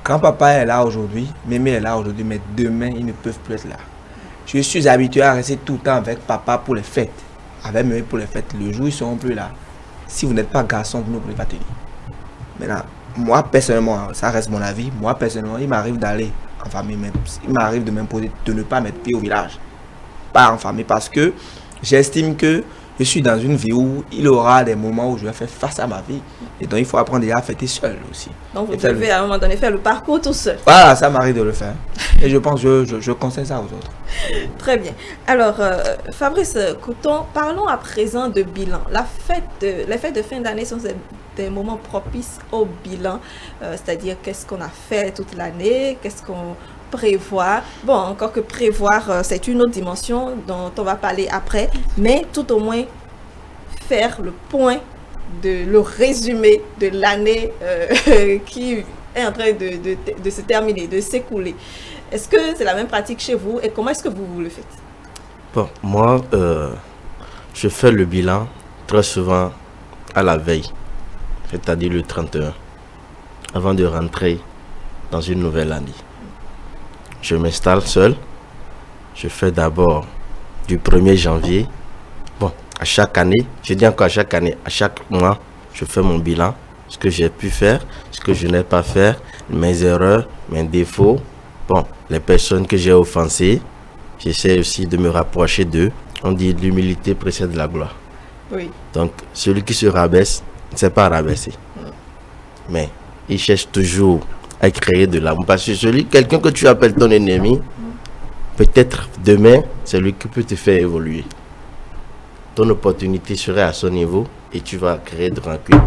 Quand papa est là aujourd'hui, mémé est là aujourd'hui, mais demain ils ne peuvent plus être là. Je suis habitué à rester tout le temps avec papa pour les fêtes, avec mémé pour les fêtes. Le jour ils ne seront plus là. Si vous n'êtes pas garçon, vous ne pouvez pas tenir. Maintenant, moi personnellement, ça reste mon avis, moi personnellement, il m'arrive d'aller en famille, mais il m'arrive de m'imposer de ne pas mettre pied au village, pas en famille, parce que j'estime que je suis dans une vie où il y aura des moments où je vais faire face à ma vie, et donc il faut apprendre déjà à fêter seul aussi. Donc vous devez à un moment donné faire le parcours tout seul. Voilà, ça m'arrive de le faire, et je pense que je conseille ça aux autres. Très bien. Alors Fabrice Couton, parlons à présent de bilan. Les fêtes de fin d'année sont des moments propices au bilan, c'est-à-dire qu'est-ce qu'on a fait toute l'année, qu'est-ce qu'on prévoit. Bon, encore que prévoir, c'est une autre dimension dont on va parler après, mais tout au moins faire le point, le résumé de l'année qui est en train de se terminer, de s'écouler. Est-ce que c'est la même pratique chez vous et comment est-ce que vous le faites? Bon, moi, je fais le bilan très souvent à la veille, c'est-à-dire le 31, avant de rentrer dans une nouvelle année. Je m'installe seul, je fais d'abord du 1er janvier. Bon, À chaque année, je dis encore à chaque année, à chaque mois, je fais mon bilan, ce que j'ai pu faire, ce que je n'ai pas fait, mes erreurs, mes défauts. Bon, les personnes que j'ai offensées, j'essaie aussi de me rapprocher d'eux. On dit l'humilité précède la gloire. Oui. Donc, celui qui se rabaisse ne s'est pas rabaissé. Mais il cherche toujours à créer de l'amour. Parce que quelqu'un que tu appelles ton ennemi, peut-être demain, c'est lui qui peut te faire évoluer. Ton opportunité serait à son niveau et tu vas créer de rancune.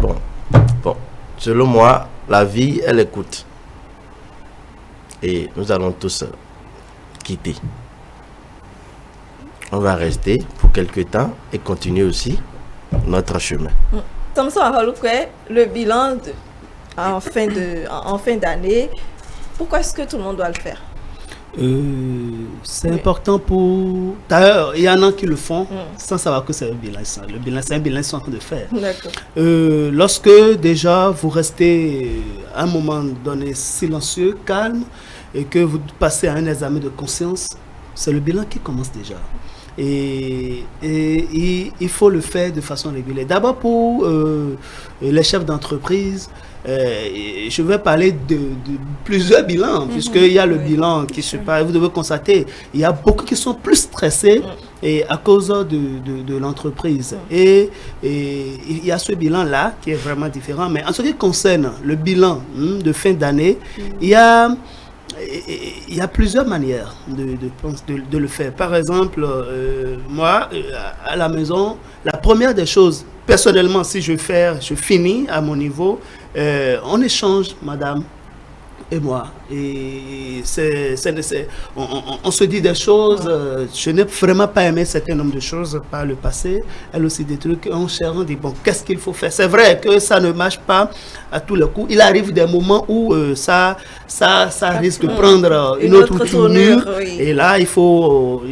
Bon, selon moi, la vie, elle écoute. Et nous allons tous quitter. On va rester pour quelque temps et continuer aussi notre chemin. Samson Ahaloukwé, le bilan en fin d'année, pourquoi est-ce que tout le monde doit le faire? C'est important pour... D'ailleurs, il y en a qui le font sans savoir que c'est un bilan. Le bilan, c'est un bilan qu'ils sont en train de faire. Lorsque déjà vous restez à un moment donné silencieux, calme, et que vous passez à un examen de conscience, c'est le bilan qui commence déjà. Et il faut le faire de façon régulière. D'abord pour les chefs d'entreprise, je vais parler de plusieurs bilans, puisqu'il y a le bilan qui se passe. Vous devez constater, il y a beaucoup qui sont plus stressés et à cause de l'entreprise. Et il y a ce bilan-là qui est vraiment différent. Mais en ce qui concerne le bilan de fin d'année, il y a plusieurs manières de le faire. Par exemple, moi, à la maison, la première des choses, personnellement, si je finis à mon niveau, on échange, madame et moi. Et on se dit des choses. Je n'ai vraiment pas aimé un certain nombre de choses par le passé. Elle aussi des trucs. On cherche, on dit, bon, qu'est-ce qu'il faut faire? C'est vrai que ça ne marche pas à tous les coups. Il arrive des moments où ça risque de prendre une autre tournure. Oui. Et là, il faut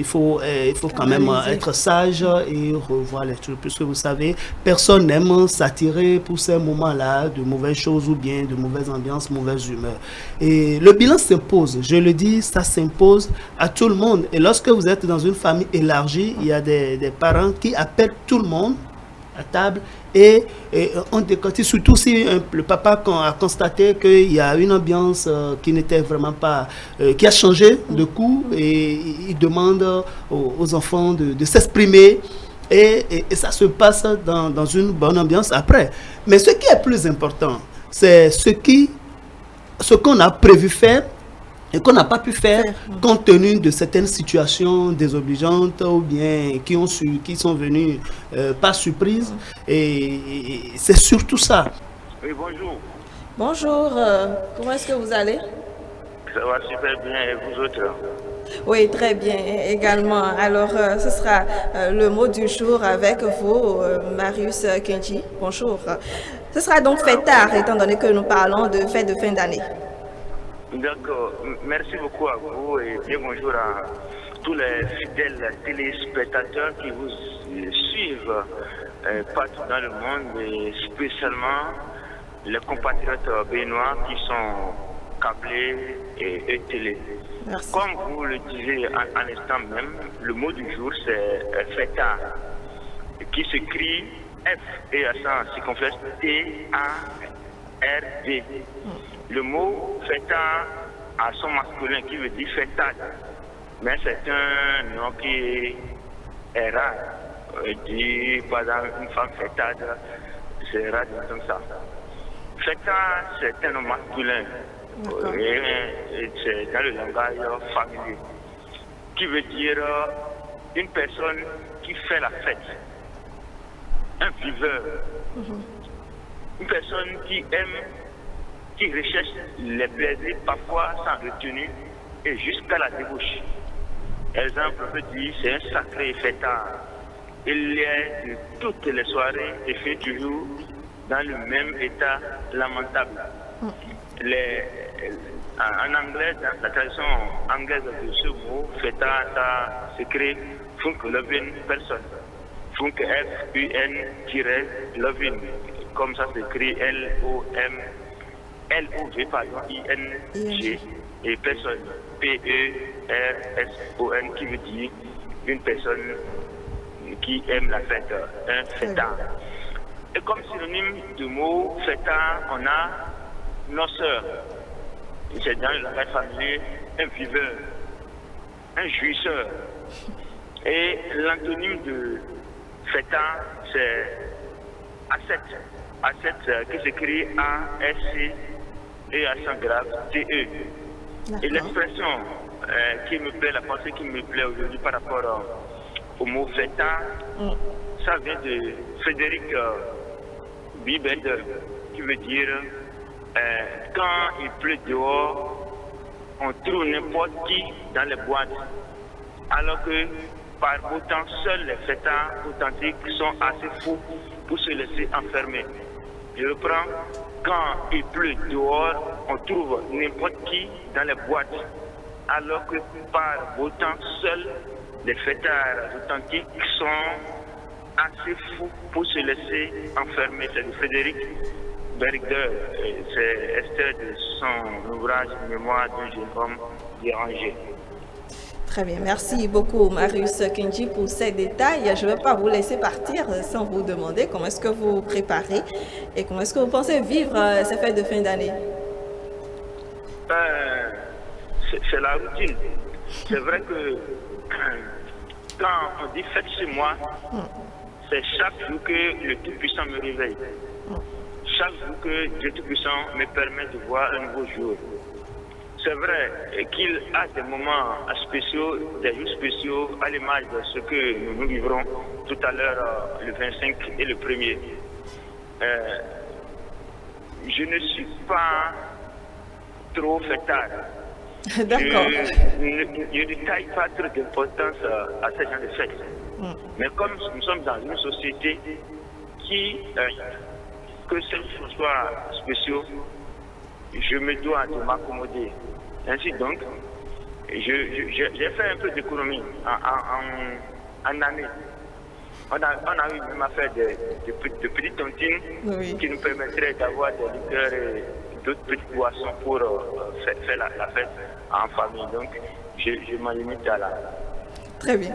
quand même être sage et revoir les trucs. Puisque vous savez, personne n'aime s'attirer pour ces moments-là de mauvaises choses ou bien de mauvaises ambiances, mauvaises humeurs. Et le bilan s'impose, je le dis, ça s'impose à tout le monde. Et lorsque vous êtes dans une famille élargie, il y a des parents qui appellent tout le monde à table et on décortique, surtout si le papa a constaté qu'il y a une ambiance qui n'était vraiment pas, qui a changé de coup, et il demande aux enfants de s'exprimer. Et ça se passe dans une bonne ambiance après. Mais ce qui est plus important, c'est ce qu'on a prévu faire et qu'on n'a pas pu faire compte tenu de certaines situations désobligeantes ou bien qui sont venues par surprise. Et c'est surtout ça. Oui, bonjour. Bonjour, comment est-ce que vous allez? Ça va super bien, et vous autres? Oui, très bien également. Alors, ce sera le mot du jour avec vous, Marius Kenji. Bonjour. Ce sera donc fêtard, étant donné que nous parlons de fête de fin d'année. D'accord. Merci beaucoup à vous et bien bonjour à tous les fidèles téléspectateurs qui vous suivent partout dans le monde et spécialement les compatriotes béninois qui sont câblés et télé. Merci. Comme vous le disiez à l'instant même, le mot du jour c'est fêtard, qui s'écrit F et à ça circonflexe T-A-R-D. Le mot fêtard a son masculin qui veut dire fêtade, mais c'est un nom qui est rare. Dit par exemple une femme fêtade, c'est rare comme ça. Fêtard, c'est un nom masculin. Et c'est dans le langage familier, qui veut dire une personne qui fait la fête, un viveur, une personne qui aime, qui recherche les plaisirs parfois sans retenue et jusqu'à la débauche. Exemple peut dire c'est un sacré fêtard. Il est de toutes les soirées et fait toujours dans le même état lamentable. En anglais, dans la tradition anglaise de ce mot, fêtard, ça s'écrit funk loving person. Funk F-U-N-loving, comme ça s'écrit L-O-V-I-N-G, et personne, P-E-R-S-O-N, qui veut dire une personne qui aiment la fête, un fêtard. Et comme synonyme de mot fêtard, on a noceur. C'est dans le langage familier un viveur, un jouisseur. Et l'antonyme de fêtard, c'est ascète. Ascète qui s'écrit A-S-C et accent grave T-E. Et l'expression qui me plaît, la pensée qui me plaît aujourd'hui par rapport au mot fêtard, ça vient de Frédéric Bibender, qui veut dire quand il pleut dehors, on trouve n'importe qui dans les boîtes, alors que par beau temps, seuls les fêtards authentiques sont assez fous pour se laisser enfermer. Je reprends, quand il pleut dehors, on trouve n'importe qui dans les boîtes, alors que par beau temps, seuls les fêtards authentiques sont assez fous pour se laisser enfermer. C'est de Frédéric Bergder, c'est extrait de son ouvrage Mémoire d'un jeune homme dérangé. Très bien, merci beaucoup Marius Kinji pour ces détails. Je ne vais pas vous laisser partir sans vous demander comment est-ce que vous préparez et comment est-ce que vous pensez vivre ces fêtes de fin d'année. C'est la routine. C'est vrai que quand on dit fête chez moi, c'est chaque jour que le Tout-Puissant me réveille. Chaque jour que Dieu Tout-Puissant me permet de voir un nouveau jour. C'est vrai qu'il a des moments spéciaux, des jours spéciaux à l'image de ce que nous vivrons tout à l'heure, le 25 et le 1er. Je ne suis pas trop fêtard. D'accord. Je ne taille pas trop d'importance à ce genre de fêtes. Mais comme nous sommes dans une société qui, que ces jours soient spéciaux, je me dois de m'accommoder. Ainsi donc, j'ai fait un peu d'économie en année. On a eu même à faire de petites tontines qui nous permettraient d'avoir des liqueurs et d'autres petites boissons pour faire la fête en famille. Donc, je m'en limite à là. Très bien.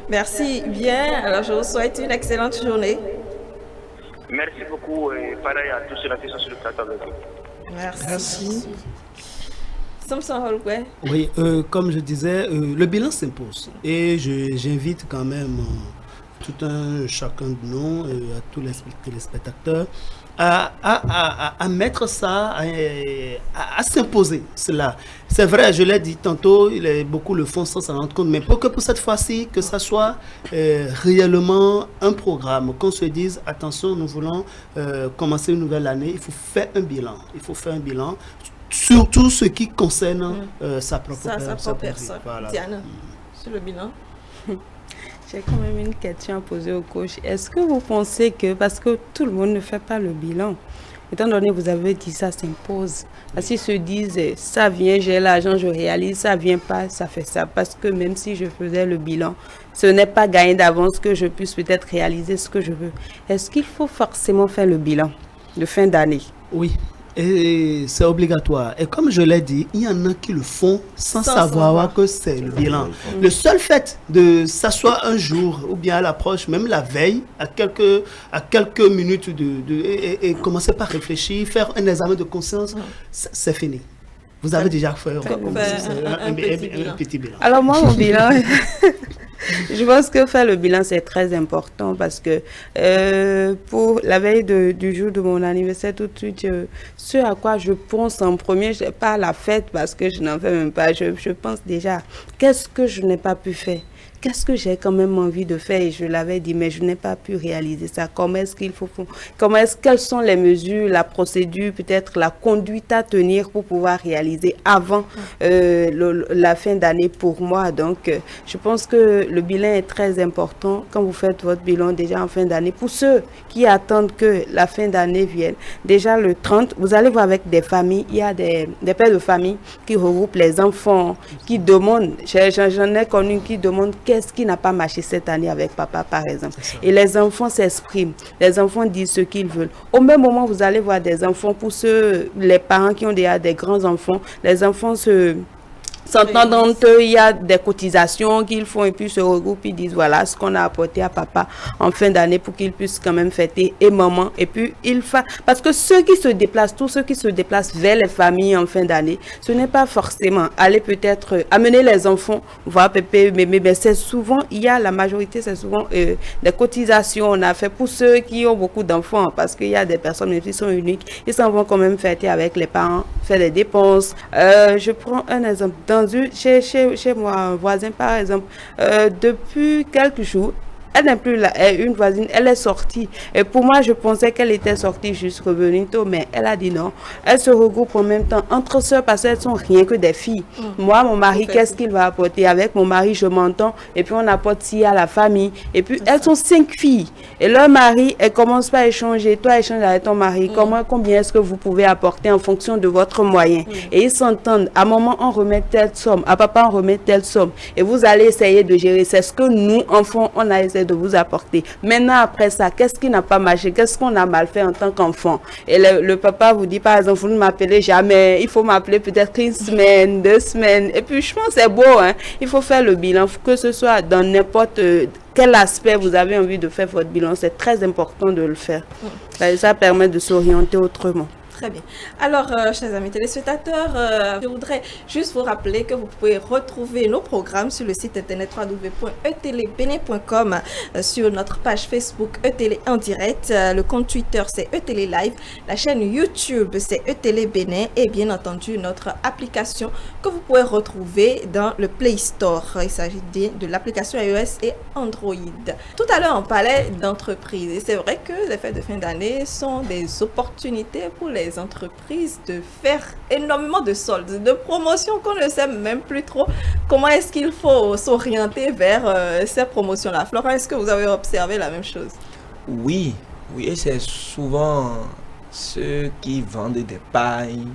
Merci bien. Alors, je vous souhaite une excellente journée. Merci beaucoup et pareil à tous ceux qui sont sur le plateau avec vous. Merci. Samson Holgwe. Oui, comme je disais, le bilan s'impose. Et j'invite quand même tout un chacun de nous, à tous les téléspectateurs, à mettre ça, à s'imposer cela. C'est vrai, je l'ai dit tantôt, beaucoup le font sans s'en rendre compte, mais pour cette fois-ci, que ça soit réellement un programme, qu'on se dise, attention, nous voulons commencer une nouvelle année, il faut faire un bilan. Il faut faire un bilan, surtout ce qui concerne sa propre personne. Voilà. Diana, sur le bilan. J'ai quand même une question à poser au coach. Est-ce que vous pensez que, parce que tout le monde ne fait pas le bilan, étant donné que vous avez dit ça s'impose, parce qu'ils se disent, ça vient, j'ai l'argent, je réalise, ça vient pas, ça fait ça. Parce que même si je faisais le bilan, ce n'est pas gagné d'avance que je puisse peut-être réaliser ce que je veux. Est-ce qu'il faut forcément faire le bilan de fin d'année? Oui. Et c'est obligatoire. Et comme je l'ai dit, il y en a qui le font sans savoir que c'est le bilan. Le seul fait de s'asseoir un jour ou bien à l'approche, même la veille, à quelques minutes et commencer par réfléchir, faire un examen de conscience, c'est fini. Vous avez déjà fait un petit bilan. Alors moi, mon bilan, je pense que faire le bilan, c'est très important parce que pour la veille du jour de mon anniversaire, tout de suite, ce à quoi je pense en premier, je n'ai pas la fête parce que je n'en fais même pas. Je pense déjà, qu'est-ce que je n'ai pas pu faire? Qu'est-ce que j'ai quand même envie de faire? Et je l'avais dit, mais je n'ai pas pu réaliser ça. Comment est-ce qu'il faut? Quelles sont les mesures, la procédure, peut-être la conduite à tenir pour pouvoir réaliser avant la fin d'année pour moi? Donc, je pense que le bilan est très important quand vous faites votre bilan déjà en fin d'année. Pour ceux qui attendent que la fin d'année vienne, déjà le 30, vous allez voir avec des familles, il y a des pères de famille qui regroupent les enfants, qui demandent, j'en ai connu qui demandent qu'est-ce qui n'a pas marché cette année avec papa, par exemple. Et les enfants s'expriment. Les enfants disent ce qu'ils veulent. Au même moment, vous allez voir des enfants, pour les parents qui ont déjà des grands enfants, les enfants s'entendent entre eux, il y a des cotisations qu'ils font et puis se regroupent, ils disent voilà ce qu'on a apporté à papa en fin d'année pour qu'il puisse quand même fêter et maman. Et puis parce que ceux qui se déplacent, tous ceux qui se déplacent vers les familles en fin d'année, ce n'est pas forcément aller peut-être amener les enfants voir pépé, mémé, mais c'est souvent, la majorité, c'est souvent des cotisations on a fait pour ceux qui ont beaucoup d'enfants, parce qu'il y a des personnes même qui sont uniques, ils s'en vont quand même fêter avec les parents, faire des dépenses. Je prends un exemple. Chez moi, un voisin par exemple, depuis quelques jours, elle n'est plus là, une voisine, elle est sortie. Et pour moi, je pensais qu'elle était sortie juste revenue tôt, mais elle a dit non. Elle se regroupe en même temps entre sœurs parce qu'elles sont rien que des filles. Moi, mon mari, qu'est-ce qu'il va apporter? Avec mon mari, je m'entends. Et puis, on apporte ci à la famille. Et puis, elles sont 5 filles. Et leur mari, elles commencent pas à échanger. Toi, échange avec ton mari. Combien est-ce que vous pouvez apporter en fonction de votre moyen? Et ils s'entendent. À un moment, on remet telle somme. À papa, on remet telle somme. Et vous allez essayer de gérer. C'est ce que nous, enfants, on a essayé de vous apporter. Maintenant, après ça, qu'est-ce qui n'a pas marché? Qu'est-ce qu'on a mal fait en tant qu'enfant? Et le papa vous dit, par exemple, vous ne m'appelez jamais, il faut m'appeler peut-être 1 semaine, 2 semaines. Et puis, je pense que c'est beau, hein? Il faut faire le bilan, que ce soit dans n'importe quel aspect vous avez envie de faire votre bilan. C'est très important de le faire. Ça permet de s'orienter autrement. Très bien. Alors, chers amis téléspectateurs, je voudrais juste vous rappeler que vous pouvez retrouver nos programmes sur le site internet www.etelebene.com, sur notre page Facebook ETélé en direct, le compte Twitter c'est ETélé Live, la chaîne YouTube c'est ETélé Bénin et bien entendu notre application que vous pouvez retrouver dans le Play Store. Il s'agit de l'application iOS et Android. Tout à l'heure, on parlait d'entreprise et c'est vrai que les fêtes de fin d'année sont des opportunités pour les entreprises de faire énormément de soldes, de promotions qu'on ne sait même plus trop comment est-ce qu'il faut s'orienter vers ces promotions-là. Florent, est-ce que vous avez observé la même chose? Oui, et c'est souvent ceux qui vendent des pailles,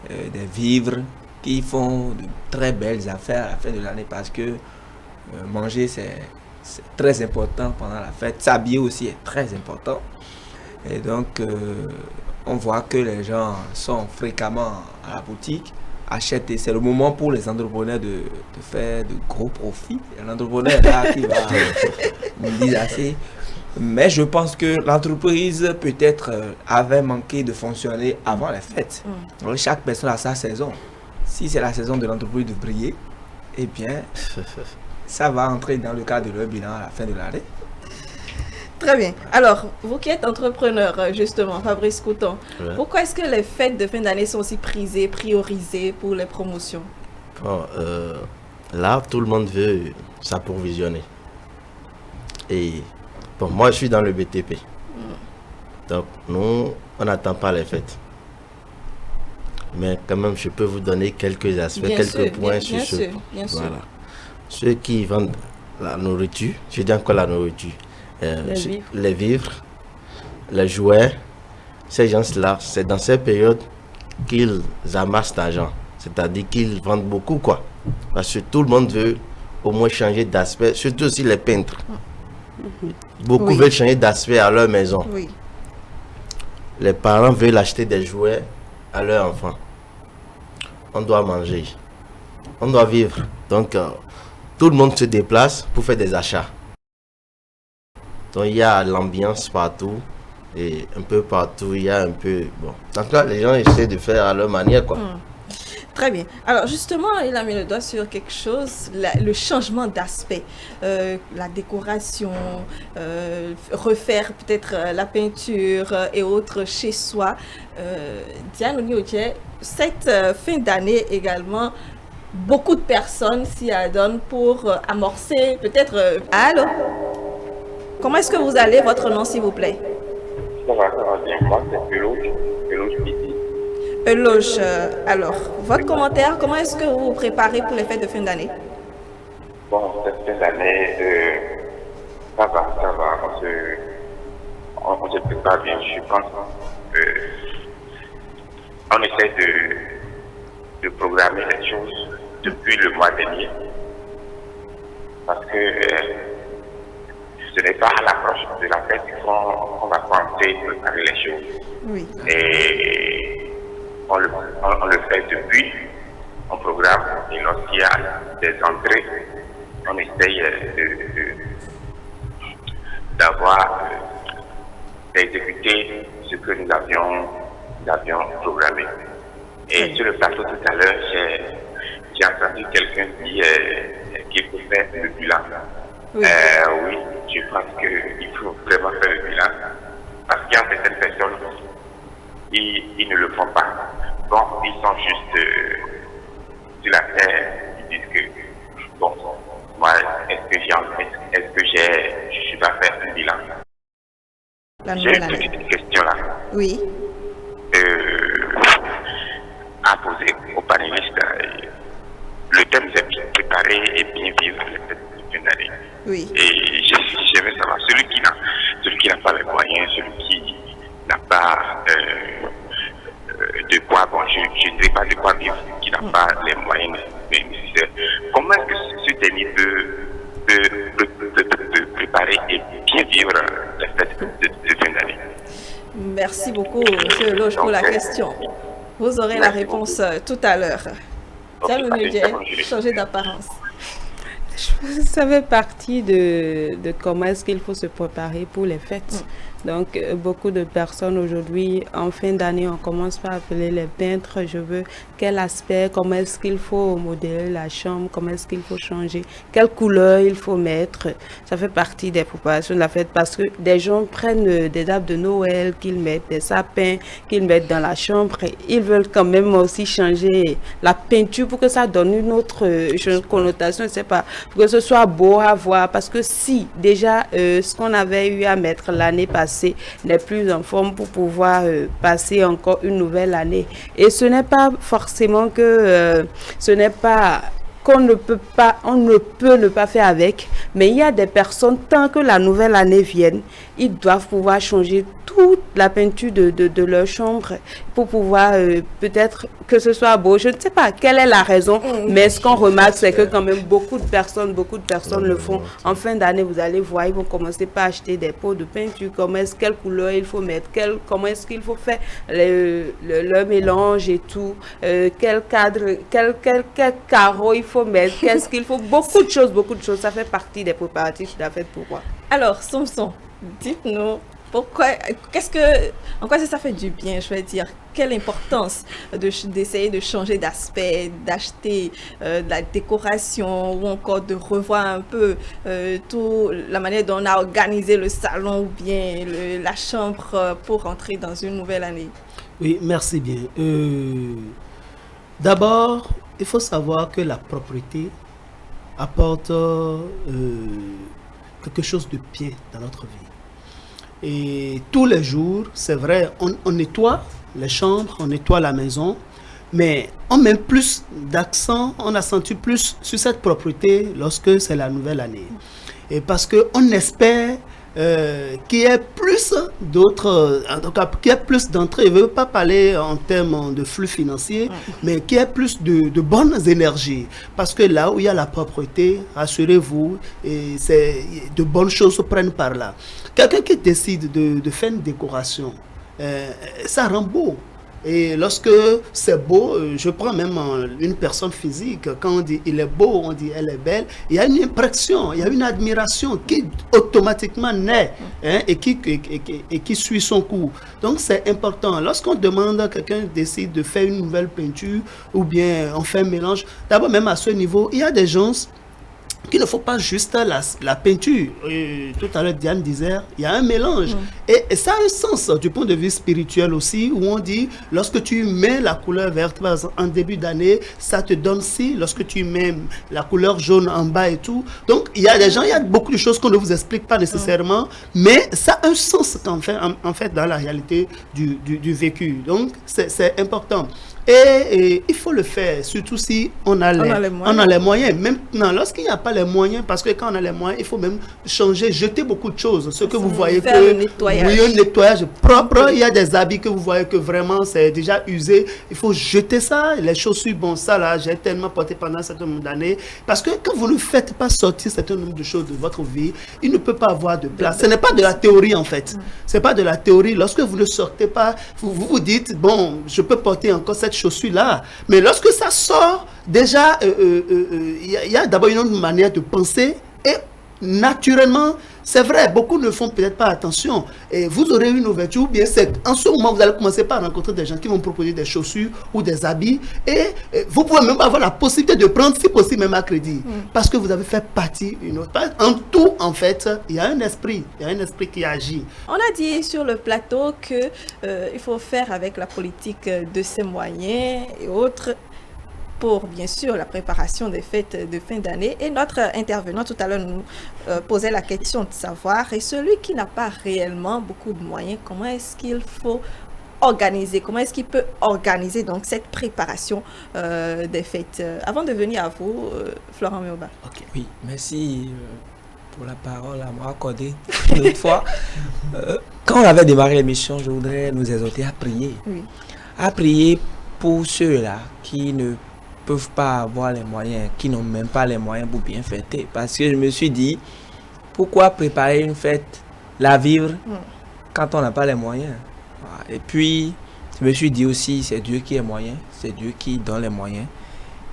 des vivres, qui font de très belles affaires à la fin de l'année parce que manger c'est très important pendant la fête, s'habiller aussi est très important. Et donc, on voit que les gens sont fréquemment à la boutique, achètent et c'est le moment pour les entrepreneurs de faire de gros profits. L'entrepreneur là qui va me dire assez. Mais je pense que l'entreprise peut-être avait manqué de fonctionner avant les fêtes. Donc, chaque personne a sa saison. Si c'est la saison de l'entreprise de briller, eh bien, ça va entrer dans le cadre de leur bilan à la fin de l'année. Très bien. Alors, vous qui êtes entrepreneur, justement, Fabrice Couton, pourquoi est-ce que les fêtes de fin d'année sont aussi priorisées pour les promotions? Bon, là, tout le monde veut s'approvisionner. Et bon, moi, je suis dans le BTP. Donc, nous, on n'attend pas les fêtes. Mais quand même, je peux vous donner quelques aspects, quelques points sur ce. Bien sûr. Voilà. Ceux qui vendent la nourriture, je dis encore la nourriture. Les vivres, les jouets, ces gens-là, c'est dans ces périodes qu'ils amassent l'argent. C'est-à-dire qu'ils vendent beaucoup, quoi. Parce que tout le monde veut au moins changer d'aspect, surtout aussi les peintres. Beaucoup veulent changer d'aspect à leur maison. Les parents veulent acheter des jouets à leurs enfants. On doit manger. On doit vivre. Donc, tout le monde se déplace pour faire des achats. Donc il y a l'ambiance partout et un peu partout, il y a un peu... Bon, en tout cas, les gens essaient de faire à leur manière, quoi. Très bien. Alors justement, il a mis le doigt sur quelque chose, le changement d'aspect, la décoration, refaire peut-être la peinture et autres chez soi. Diane Onioche, cette fin d'année également, beaucoup de personnes s'y adonnent pour amorcer peut-être... Allô? Comment est-ce que vous allez? Votre nom, s'il vous plaît? Ça va bien. Moi, c'est Eloge Piti. Eloge, alors, votre commentaire, comment est-ce que vous vous préparez pour les fêtes de fin d'année? Bon, cette fin d'année, ça va. On se prépare bien. Je pense on essaie de programmer les choses depuis le mois dernier. Parce que ce n'est pas à l'approche de la fête qu'on va penser préparer les choses. Et on le fait depuis on programme et lorsqu'il y a des entrées, on essaye d'exécuter ce que nous avions programmé. Et sur le plateau tout à l'heure, j'ai entendu quelqu'un dire qu'il faut faire le bilan. Oui, je pense qu'il faut vraiment faire le bilan. Parce qu'il y a certaines personnes, ils ne le font pas. Bon, ils sont juste sur la terre, ils disent que, bon, moi, est-ce que je vais faire un bilan? J'ai une petite question là. Oui. À poser aux panélistes. Le thème c'est bien préparer et bien vivre les fêtes de fin d'année. Oui. Et je veux savoir, celui qui n'a pas les moyens, celui qui n'a pas de quoi, bon, je ne dirais pas de quoi vivre, qui n'a pas les moyens nécessaires, comment est-ce que ce dernier peut préparer et bien vivre les fêtes de fin d'année? Merci beaucoup, M. Loge, pour la question. Vous aurez la réponse tout à l'heure. Changer d'apparence. Ça fait partie de comment est-ce qu'il faut se préparer pour les fêtes. Donc, beaucoup de personnes aujourd'hui, en fin d'année, on commence par appeler les peintres. Je veux quel aspect, comment est-ce qu'il faut modeler la chambre, comment est-ce qu'il faut changer, quelle couleur il faut mettre. Ça fait partie des préparations de la fête parce que des gens prennent des dates de Noël qu'ils mettent, des sapins qu'ils mettent dans la chambre. Et ils veulent quand même aussi changer la peinture pour que ça donne une autre connotation, je ne sais pas, pour que ce soit beau à voir. Parce que si déjà ce qu'on avait eu à mettre l'année passée n'est plus en forme pour pouvoir passer encore une nouvelle année. Et ce n'est pas forcément que ce n'est pas qu'on ne peut pas, on ne peut ne pas faire avec, mais il y a des personnes, tant que la nouvelle année vienne, ils doivent pouvoir changer toute la peinture de leur chambre pour pouvoir peut-être que ce soit beau. Je ne sais pas quelle est la raison, mais ce qu'on remarque, c'est que quand même beaucoup de personnes le font. En fin d'année, vous allez voir, ils vont commencer par acheter des pots de peinture, quelle couleur il faut mettre, comment est-ce qu'il faut faire le mélange et tout, quel cadre, quel carreau il faut mettre, qu'est-ce qu'il faut, beaucoup de choses, ça fait partie des préparatifs de la fête pour moi. Alors, Samson, dites-nous, pourquoi, en quoi ça fait du bien, je veux dire, quelle importance d'essayer de changer d'aspect, d'acheter de la décoration ou encore de revoir un peu la manière dont on a organisé le salon ou bien la chambre pour entrer dans une nouvelle année? Oui, merci bien. D'abord, il faut savoir que la propreté apporte quelque chose de bien dans notre vie. Et tous les jours, c'est vrai, on nettoie les chambres, on nettoie la maison, mais on met plus d'accent, on accentue plus sur cette propreté lorsque c'est la nouvelle année. Et parce qu'on espère qu'il y ait plus d'autres, en tout cas, qu'il y ait plus d'entrées. Je ne veux pas parler en termes de flux financiers, mais qu'il y ait plus de bonnes énergies. Parce que là où il y a la propreté, rassurez-vous, et de bonnes choses se prennent par là. Quelqu'un qui décide de faire une décoration, ça rend beau. Et lorsque c'est beau, je prends même une personne physique, quand on dit il est beau, on dit elle est belle, il y a une impression, il y a une admiration qui automatiquement naît et qui suit son cours. Donc c'est important. Lorsqu'on demande à quelqu'un décide de faire une nouvelle peinture ou bien on fait un mélange, d'abord même à ce niveau, il y a des gens qu'il ne faut pas juste la peinture. Tout à l'heure, Diane disait, il y a un mélange. Et ça a un sens du point de vue spirituel aussi, où on dit, lorsque tu mets la couleur verte, par exemple, en début d'année, ça te donne ci. Lorsque tu mets la couleur jaune en bas et tout. Donc, il y a des gens, il y a beaucoup de choses qu'on ne vous explique pas nécessairement, mais ça a un sens en fait dans la réalité du vécu. Donc, c'est important. Et il faut le faire, surtout si on a les moyens. Maintenant, lorsqu'il n'y a pas les moyens, parce que quand on a les moyens, il faut même changer, jeter beaucoup de choses. Ce que vous voyez que un nettoyage propre, il y a des habits que vous voyez que vraiment c'est déjà usé. Il faut jeter ça. Les chaussures, bon, ça là, j'ai tellement porté pendant un certain nombre d'années. Parce que quand vous ne faites pas sortir un certain nombre de choses de votre vie, il ne peut pas avoir de place. Ce n'est pas de la théorie en fait. Ce n'est pas de la théorie. Lorsque vous ne sortez pas, vous vous dites, bon, je peux porter encore cette chaussure là, mais lorsque ça sort, déjà, il y a d'abord une autre manière de penser et naturellement, c'est vrai, beaucoup ne font peut-être pas attention. Et vous aurez une ouverture, ou bien c'est en ce moment, vous allez commencer par rencontrer des gens qui vont proposer des chaussures ou des habits. Et vous pouvez même avoir la possibilité de prendre, si possible, même à crédit. Parce que vous avez fait partie d'une autre. En tout, en fait, il y a un esprit qui agit. On a dit sur le plateau que il faut faire avec la politique de ses moyens et autres, pour bien sûr la préparation des fêtes de fin d'année. Et notre intervenant tout à l'heure nous posait la question de savoir, et celui qui n'a pas réellement beaucoup de moyens, comment est-ce qu'il faut organiser, comment est-ce qu'il peut organiser donc cette préparation des fêtes. Avant de venir à vous, Florent Méoba. Okay. Oui, merci pour la parole à moi accordée une autre fois. Quand on avait démarré l'émission, je voudrais nous exhorter à prier. Oui. À prier pour ceux-là qui ne peuvent pas avoir les moyens, qui n'ont même pas les moyens pour bien fêter. Parce que je me suis dit, pourquoi préparer une fête, la vivre, quand on n'a pas les moyens? Et puis, je me suis dit aussi, c'est Dieu qui est moyen, c'est Dieu qui donne les moyens.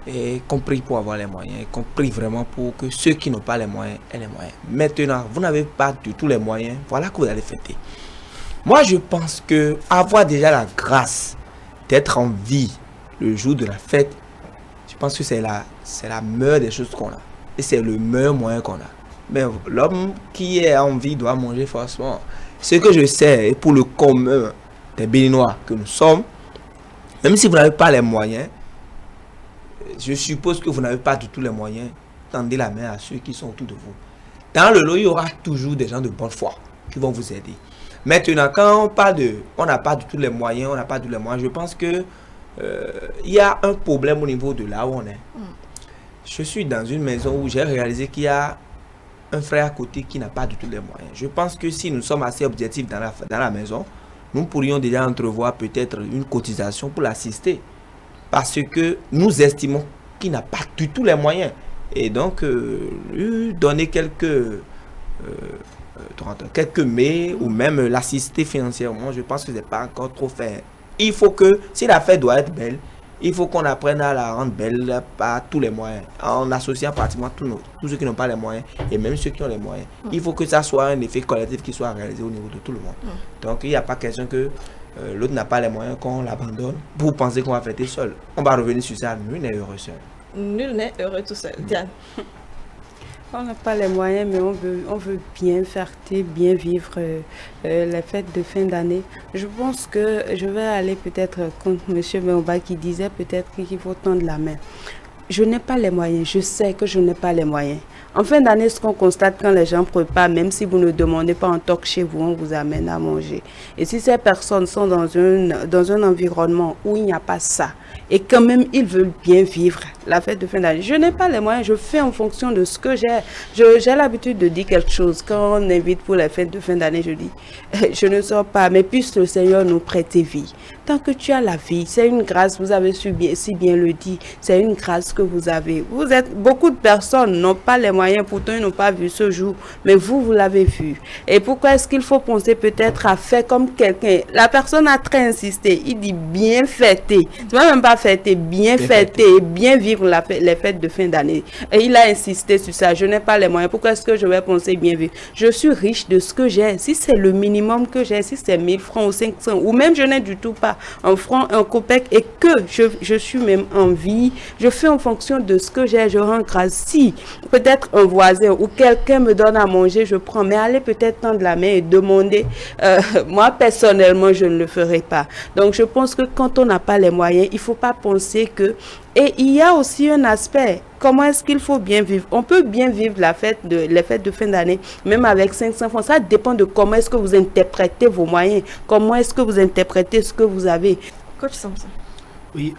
Et qu'on prie pour avoir les moyens, qu'on prie vraiment pour que ceux qui n'ont pas les moyens aient les moyens. Maintenant, vous n'avez pas du tout les moyens, voilà que vous allez fêter. Moi, je pense que avoir déjà la grâce d'être en vie le jour de la fête, je pense que c'est la meilleure des choses qu'on a. Et c'est le meilleur moyen qu'on a. Mais l'homme qui est en vie doit manger forcément. Ce que je sais, et pour le commun des Béninois que nous sommes, même si vous n'avez pas les moyens, je suppose que vous n'avez pas du tout les moyens, tendez la main à ceux qui sont autour de vous. Dans le lot, il y aura toujours des gens de bonne foi qui vont vous aider. Maintenant, quand on parle on n'a pas du tout les moyens, je pense que il y a un problème au niveau de là où on est. Je suis dans une maison où j'ai réalisé qu'il y a un frère à côté qui n'a pas du tout les moyens. Je pense que si nous sommes assez objectifs dans la maison, nous pourrions déjà entrevoir peut-être une cotisation pour l'assister. Parce que nous estimons qu'il n'a pas du tout les moyens. Et donc, lui donner quelques mets ou même l'assister financièrement, je pense que ce n'est pas encore trop fait. Il faut que, si la fête doit être belle, il faut qu'on apprenne à la rendre belle par tous les moyens, en associant pratiquement tous ceux qui n'ont pas les moyens et même ceux qui ont les moyens. Il faut que ça soit un effet collectif qui soit réalisé au niveau de tout le monde. Donc, il n'y a pas question que l'autre n'a pas les moyens, qu'on l'abandonne pour penser qu'on va fêter seul. On va revenir sur ça, nul n'est heureux seul. Nul n'est heureux tout seul. Diane. On n'a pas les moyens, mais on veut bien fêter, bien vivre les fêtes de fin d'année. Je pense que je vais aller peut-être contre M. Méoba qui disait peut-être qu'il faut tendre la main. Je n'ai pas les moyens, je sais que je n'ai pas les moyens. En fin d'année, ce qu'on constate quand les gens préparent, même si vous ne demandez pas en toc chez vous, on vous amène à manger. Et si ces personnes sont dans un environnement où il n'y a pas ça, et quand même ils veulent bien vivre la fête de fin d'année, je n'ai pas les moyens, je fais en fonction de ce que j'ai. J'ai l'habitude de dire quelque chose. Quand on invite pour la fête de fin d'année, je dis, je ne sors pas, mais puisse le Seigneur nous prêter vie. Tant que tu as la vie, c'est une grâce, vous avez si bien le dit, c'est une grâce que vous avez. Beaucoup de personnes n'ont pas les moyens, pourtant ils n'ont pas vu ce jour, mais vous l'avez vu. Et pourquoi est-ce qu'il faut penser peut-être à faire comme quelqu'un? La personne a très insisté, il dit bien fêter. Tu vas même pas fêter, bien fêter, bien vivre les fêtes de fin d'année. Et il a insisté sur ça, je n'ai pas les moyens, pourquoi est-ce que je vais penser bien vivre? Je suis riche de ce que j'ai, si c'est le minimum que j'ai, si c'est 1000 francs ou 500, ou même je n'ai du tout pas un franc, un copec, et que je suis même en vie, je fais en fonction de ce que j'ai, je rends grâce. Si peut-être un voisin ou quelqu'un me donne à manger, je prends, mais allez peut-être tendre la main et demander, moi personnellement je ne le ferai pas. Donc je pense que quand on n'a pas les moyens, il ne faut pas penser que... Et il y a aussi un aspect, comment est-ce qu'il faut bien vivre? On peut bien vivre les fêtes de fin d'année, même avec 500 francs. Ça dépend de comment est-ce que vous interprétez vos moyens, comment est-ce que vous interprétez ce que vous avez. Coach Samson. Oui,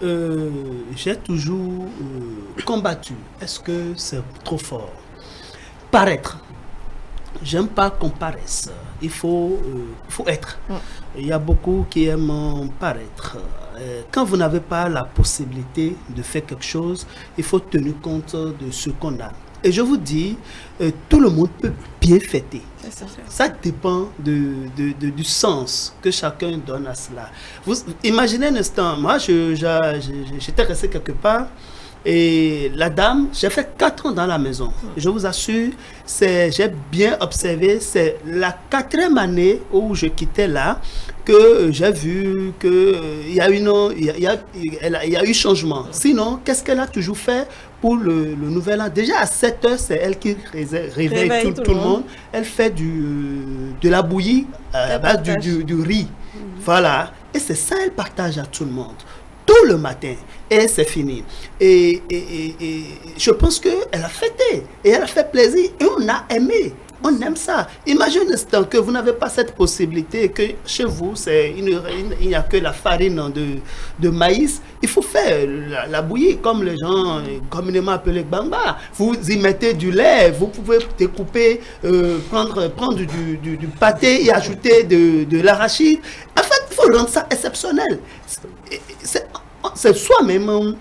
j'ai toujours combattu. Est-ce que c'est trop fort? Paraître. J'aime pas qu'on paraisse. Il faut être. Il y a beaucoup qui aiment paraître. Quand vous n'avez pas la possibilité de faire quelque chose, il faut tenir compte de ce qu'on a. Et je vous dis, tout le monde peut bien fêter. Ça dépend du sens que chacun donne à cela. Vous imaginez un instant, moi j'étais resté quelque part Et la dame, j'ai fait 4 ans dans la maison. Je vous assure, j'ai bien observé, c'est la 4e année où je quittais là que j'ai vu qu'il y a eu changement. Sinon, qu'est-ce qu'elle a toujours fait pour le nouvel an? Déjà à 7 heures, c'est elle qui réveille tout le monde. Elle fait de la bouillie à base du riz. Voilà. Et c'est ça, elle partage à tout le monde. Tout le matin. Et c'est fini. Et je pense qu'elle a fêté. Et elle a fait plaisir. Et on a aimé. On aime ça. Imagine un instant que vous n'avez pas cette possibilité, que chez vous, il n'y a que la farine de maïs. Il faut faire la bouillie, comme les gens communément appelés bamba. Vous y mettez du lait, vous pouvez découper, prendre du pâté et ajouter de l'arachide. En fait, il faut rendre ça exceptionnel. C'est soi-même.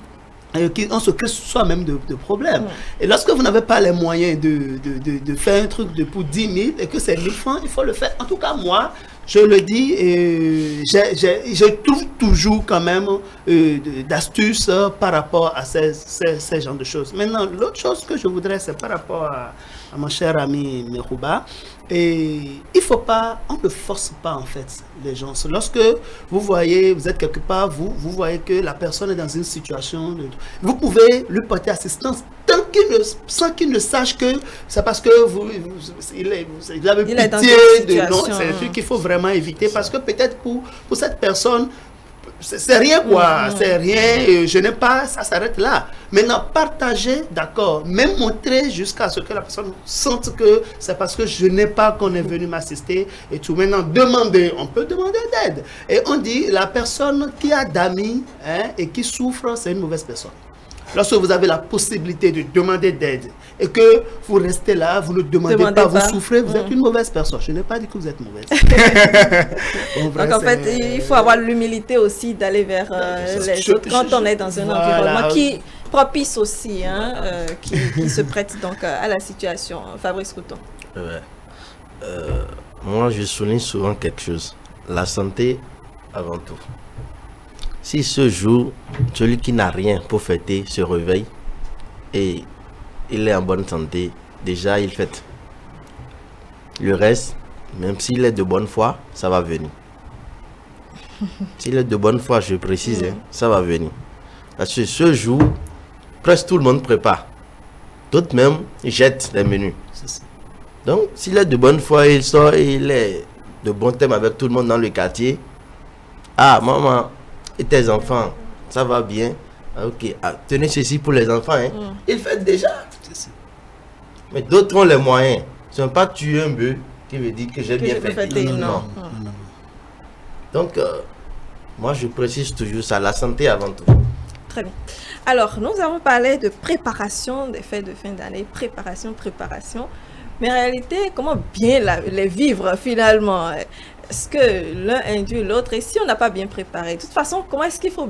On se crée soi-même de problèmes. Et lorsque vous n'avez pas les moyens de faire un truc pour 10 000 et que c'est 1000 francs, il faut le faire. En tout cas, moi, je le dis, je trouve toujours quand même d'astuces par rapport à ces genres de choses. Maintenant, l'autre chose que je voudrais, c'est par rapport à mon cher ami Merouba. Et il faut pas, on ne force pas en fait les gens. Lorsque vous voyez, vous êtes quelque part, vous voyez que la personne est dans une situation, vous pouvez lui porter assistance sans qu'il ne sache que c'est parce que il avait pitié de non, c'est un truc qu'il faut vraiment éviter parce que peut-être pour cette personne, c'est rien quoi, c'est rien, je n'ai pas, ça s'arrête là. Maintenant, partager, d'accord, même montrer jusqu'à ce que la personne sente que c'est parce que je n'ai pas qu'on est venu m'assister et tout. Maintenant, demander, on peut demander d'aide. Et on dit, la personne qui a d'amis et qui souffre, c'est une mauvaise personne. Lorsque vous avez la possibilité de demander d'aide et que vous restez là, vous ne demandez pas, vous souffrez, vous êtes une mauvaise personne. Je n'ai pas dit que vous êtes mauvaise. Donc en fait, il faut avoir l'humilité aussi d'aller vers les autres quand on est dans un environnement qui propice aussi, qui se prête donc à la situation. Fabrice Couton. Moi, je souligne souvent quelque chose. La santé avant tout. Si ce jour, celui qui n'a rien pour fêter se réveille et il est en bonne santé, déjà il fête. Le reste, même s'il est de bonne foi, ça va venir. S'il est de bonne foi, je précise, ça va venir. Parce que ce jour, presque tout le monde prépare. D'autres même jettent les menus. Donc, s'il est de bonne foi, il sort et il est de bon thème avec tout le monde dans le quartier. Ah, maman, et tes enfants, ça va bien. Ok, tenez ceci pour les enfants. Ils fêtent déjà. Mais d'autres ont les moyens. Ce n'est pas tuer un bœuf qui veut dire que j'ai bien fêté. Non. Donc, moi je précise toujours ça, la santé avant tout. Très bien. Alors, nous avons parlé de préparation des fêtes de fin d'année. Préparation. Mais en réalité, comment bien les vivre finalement? Est-ce que l'un induit l'autre? Et si on n'a pas bien préparé, de toute façon, comment est-ce qu'il faut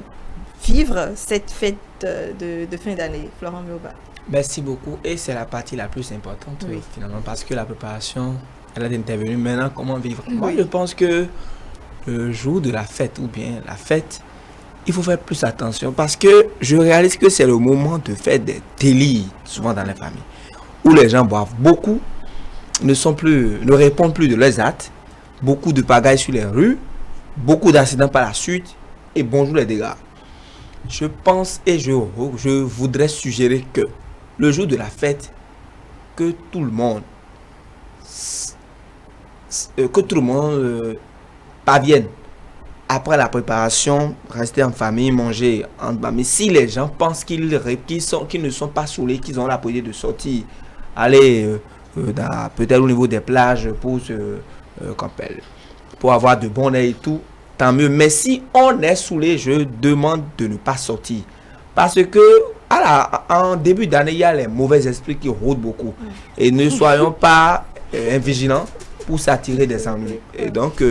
vivre cette fête de fin d'année, Florent Merouba? Merci beaucoup. Et c'est la partie la plus importante, finalement, parce que la préparation, elle est intervenue. Maintenant, comment vivre? Moi, je pense que le jour de la fête, ou bien la fête, il faut faire plus attention, parce que je réalise que c'est le moment de faire des délits, souvent dans les familles, où les gens boivent beaucoup, ne répondent plus de leurs actes, beaucoup de pagailles sur les rues, beaucoup d'accidents par la suite, et bonjour les dégâts. Je pense et je voudrais suggérer que le jour de la fête, que tout le monde parvienne après la préparation, rester en famille, manger en famille. Si les gens pensent qu'ils ne sont pas saoulés, qu'ils ont la possibilité de sortir, aller peut-être au niveau des plages pour avoir de bon air et tout, tant mieux. Mais si on est saoulé, je demande de ne pas sortir. Parce que en début d'année, il y a les mauvais esprits qui rôdent beaucoup. Et ne soyons pas invigilants pour s'attirer des ennuis. Et donc,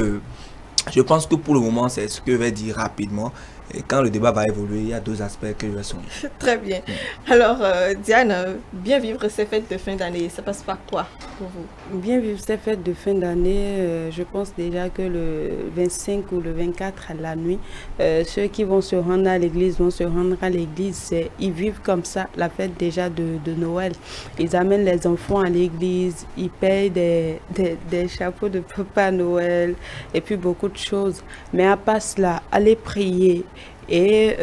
je pense que pour le moment, c'est ce que je vais dire rapidement. Et quand le débat va évoluer, il y a 2 aspects que je vais souligner. Très bien. Alors, Diane, bien vivre ces fêtes de fin d'année, ça passe par quoi pour vous? Bien vivre ces fêtes de fin d'année, je pense déjà que le 25 ou le 24 à la nuit, ceux qui vont se rendre à l'église vont se rendre à l'église. Ils vivent comme ça la fête déjà de Noël. Ils amènent les enfants à l'église, ils payent des chapeaux de Papa Noël et puis beaucoup de choses. Mais à part cela, aller prier. Et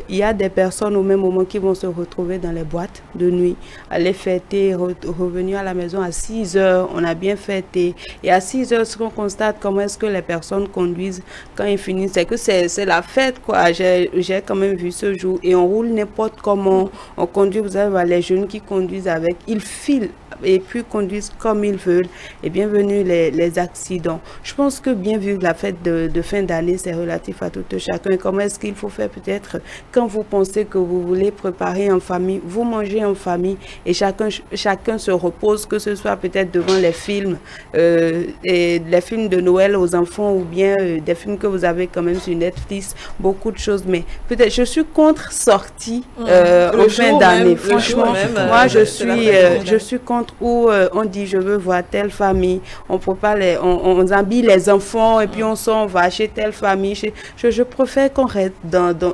il y a des personnes au même moment qui vont se retrouver dans les boîtes de nuit, aller fêter, revenir à la maison à 6 heures, on a bien fêté. Et à 6 heures, ce qu'on constate, comment est-ce que les personnes conduisent quand ils finissent, c'est que c'est la fête, quoi. J'ai quand même vu ce jour. Et on roule n'importe comment, on conduit, vous savez, les jeunes qui conduisent avec, ils filent et puis conduisent comme ils veulent. Et bienvenue les accidents. Je pense que bien vivre la fête de fin d'année, c'est relatif à tout chacun. Comment est-ce qu'il faut faire peut-être quand vous pensez que vous voulez préparer en famille, vous mangez en famille et chacun se repose, que ce soit peut-être devant les films de Noël aux enfants ou bien des films que vous avez quand même sur Netflix, beaucoup de choses. Mais peut-être je suis contre sortie en fin d'année. Franchement, moi je suis contre où on dit je veux voir telle famille, on prépare on habille les enfants et puis on sort, on va chez telle famille. Je préfère qu'on reste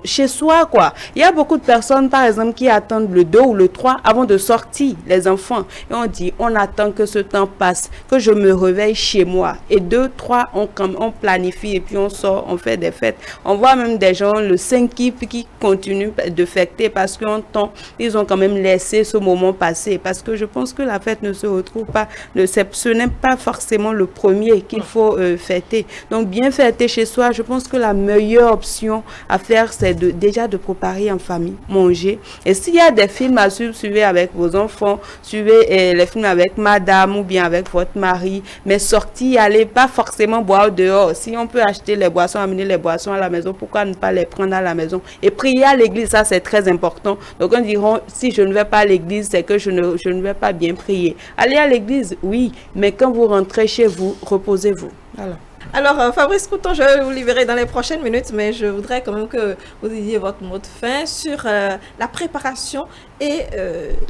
chez soi, quoi. Il y a beaucoup de personnes, par exemple, qui attendent le 2 ou le 3 avant de sortir, les enfants. Et on dit, on attend que ce temps passe, que je me réveille chez moi. Et 2, 3, on planifie et puis on sort, on fait des fêtes. On voit même des gens, le 5 qui continuent de fêter parce qu'en temps, ils ont quand même laissé ce moment passer. Parce que je pense que la fête ne se retrouve pas, ce n'est pas forcément le premier qu'il faut fêter. Donc, bien fêter chez soi, je pense que la meilleure option à faire, c'est déjà de préparer en famille, manger. Et s'il y a des films à suivre, suivez avec vos enfants, suivez les films avec madame ou bien avec votre mari, mais sortir, allez pas forcément boire dehors. Si on peut acheter les boissons, amener les boissons à la maison, pourquoi ne pas les prendre à la maison? Et prier à l'église, ça c'est très important. Donc on dira, si je ne vais pas à l'église, c'est que je ne vais pas bien prier. Allez à l'église, oui, mais quand vous rentrez chez vous, reposez-vous. Voilà. Alors, Fabrice Couton, je vais vous libérer dans les prochaines minutes, mais je voudrais quand même que vous disiez votre mot de fin sur la préparation et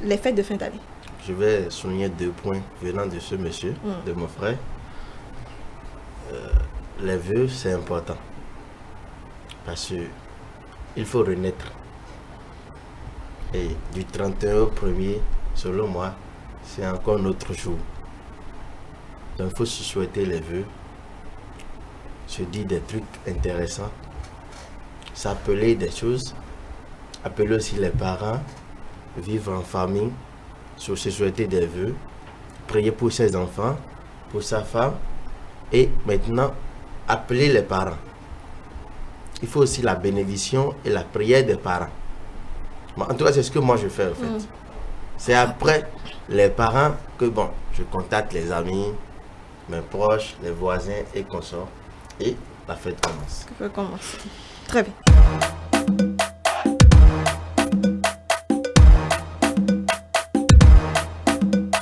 les fêtes de fin d'année. Je vais souligner 2 points venant de ce monsieur, de mon frère. Les vœux, c'est important. Parce qu'il faut renaître. Et du 31 au 1er, selon moi, c'est encore notre jour. Donc, il faut se souhaiter les vœux, se dire des trucs intéressants, s'appeler des choses, appeler aussi les parents, vivre en famille, se souhaiter des vœux, prier pour ses enfants, pour sa femme, et maintenant appeler les parents. Il faut aussi la bénédiction et la prière des parents. En tout cas, c'est ce que moi je fais en fait. C'est après les parents que je contacte les amis, mes proches, les voisins et consorts. Et la fête commence. Ça peut commencer. Très bien.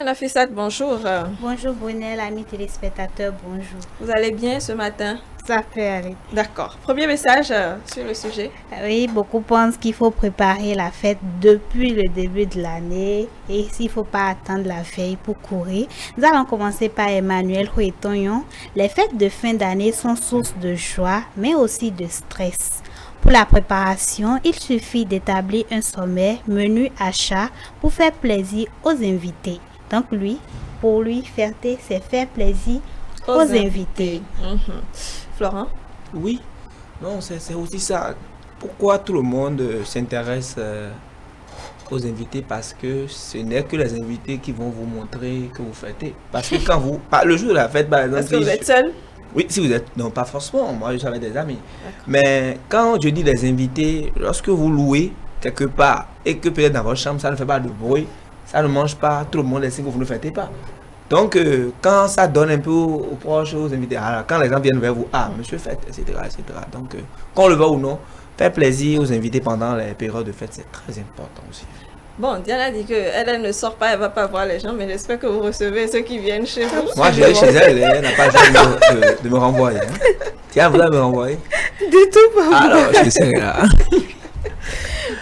Nafissat, bonjour. Bonjour Brunel, amis téléspectateurs, bonjour. Vous allez bien ce matin? Ça peut aller. D'accord. Premier message sur le sujet. Oui, beaucoup pensent qu'il faut préparer la fête depuis le début de l'année et s'il ne faut pas attendre la veille pour courir. Nous allons commencer par Emmanuel Huetonyon. Les fêtes de fin d'année sont source de joie, mais aussi de stress. Pour la préparation, il suffit d'établir un sommaire menu achat pour faire plaisir aux invités. Donc pour lui, fêter, c'est faire plaisir aux invités. Florent? Oui, non, c'est aussi ça. Pourquoi tout le monde s'intéresse aux invités? Parce que ce n'est que les invités qui vont vous montrer que vous fêtez. Parce que quand le jour de la fête, par exemple... Est-ce que vous êtes seul? Oui, si vous êtes... Non, pas forcément. Moi, j'avais des amis. Mais quand je dis les invités, lorsque vous louez quelque part et que peut-être dans votre chambre, ça ne fait pas de bruit, ça ne mange pas, tout le monde sait que vous ne fêtez pas. Donc, quand ça donne un peu aux proches, aux invités, quand les gens viennent vers vous, monsieur fête, etc. Donc, qu'on le voit ou non, faire plaisir aux invités pendant les périodes de fête, c'est très important aussi. Bon, Diana dit qu'elle ne sort pas, elle ne va pas voir les gens, mais j'espère que vous recevez ceux qui viennent chez vous. Moi, je vais chez elle, elle n'a pas besoin de me renvoyer. Tiens, vous allez me renvoyer. Du tout pas moi. Alors, je serai là.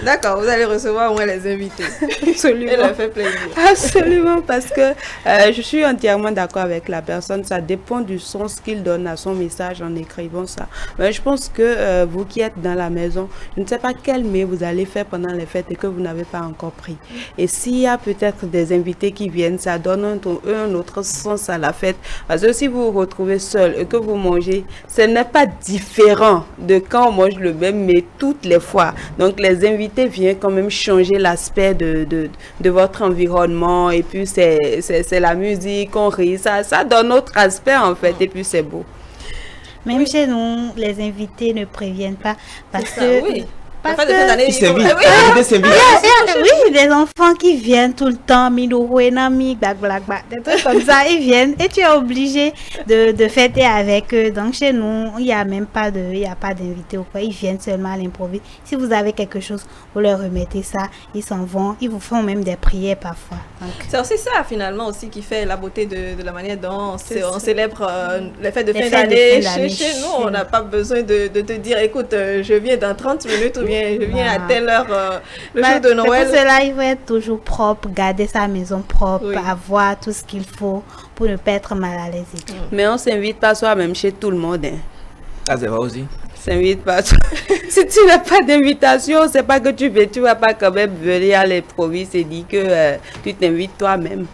D'accord, vous allez recevoir au moins les invités. Absolument. Et leur fait plaisir. Absolument, parce que je suis entièrement d'accord avec la personne. Ça dépend du sens qu'il donne à son message en écrivant ça. Mais je pense que vous qui êtes dans la maison, je ne sais pas quel mets vous allez faire pendant les fêtes et que vous n'avez pas encore pris. Et s'il y a peut-être des invités qui viennent, ça donne un autre sens à la fête. Parce que si vous vous retrouvez seul et que vous mangez, ce n'est pas différent de quand on mange le même mets toutes les fois. Donc les invités viennent quand même changer l'aspect de votre environnement, et puis c'est la musique, on rit, ça donne autre aspect en fait, et puis c'est beau. Même chez nous, les invités ne préviennent pas parce Ça, que... oui. Parce Enfin, de que- fin d'année, Ils s'invitent. oui. L'invité s'invite. Oui, des enfants qui viennent tout le temps, Midourouenami, des trucs comme ça, ils viennent et tu es obligé de fêter avec eux. Donc chez nous, il n'y a même pas d'invités ou quoi, ils viennent seulement à l'improviste. Si vous avez quelque chose, vous leur remettez ça, ils s'en vont, ils vous font même des prières parfois. Donc, C'est aussi ça finalement aussi qui fait la beauté de la manière dont C'est on ça. célèbre les fêtes de Les fin fêtes de d'année. fin d'année Chez nous, chez on n'a pas besoin de te dire, écoute, je viens dans 30 minutes ou bien je viens à Ah. telle heure le bah, jour de Noël. Pour cela, il faut être toujours propre, garder sa maison propre, Oui. avoir tout ce qu'il faut pour ne pas être mal à l'aise. et tout. Mais on s'invite pas soi-même chez tout le monde. Hein. Ah, c'est vrai aussi. S'invite pas. Si tu n'as pas d'invitation, c'est pas que tu vas pas quand même venir à l'improviste et dire que tu t'invites toi-même.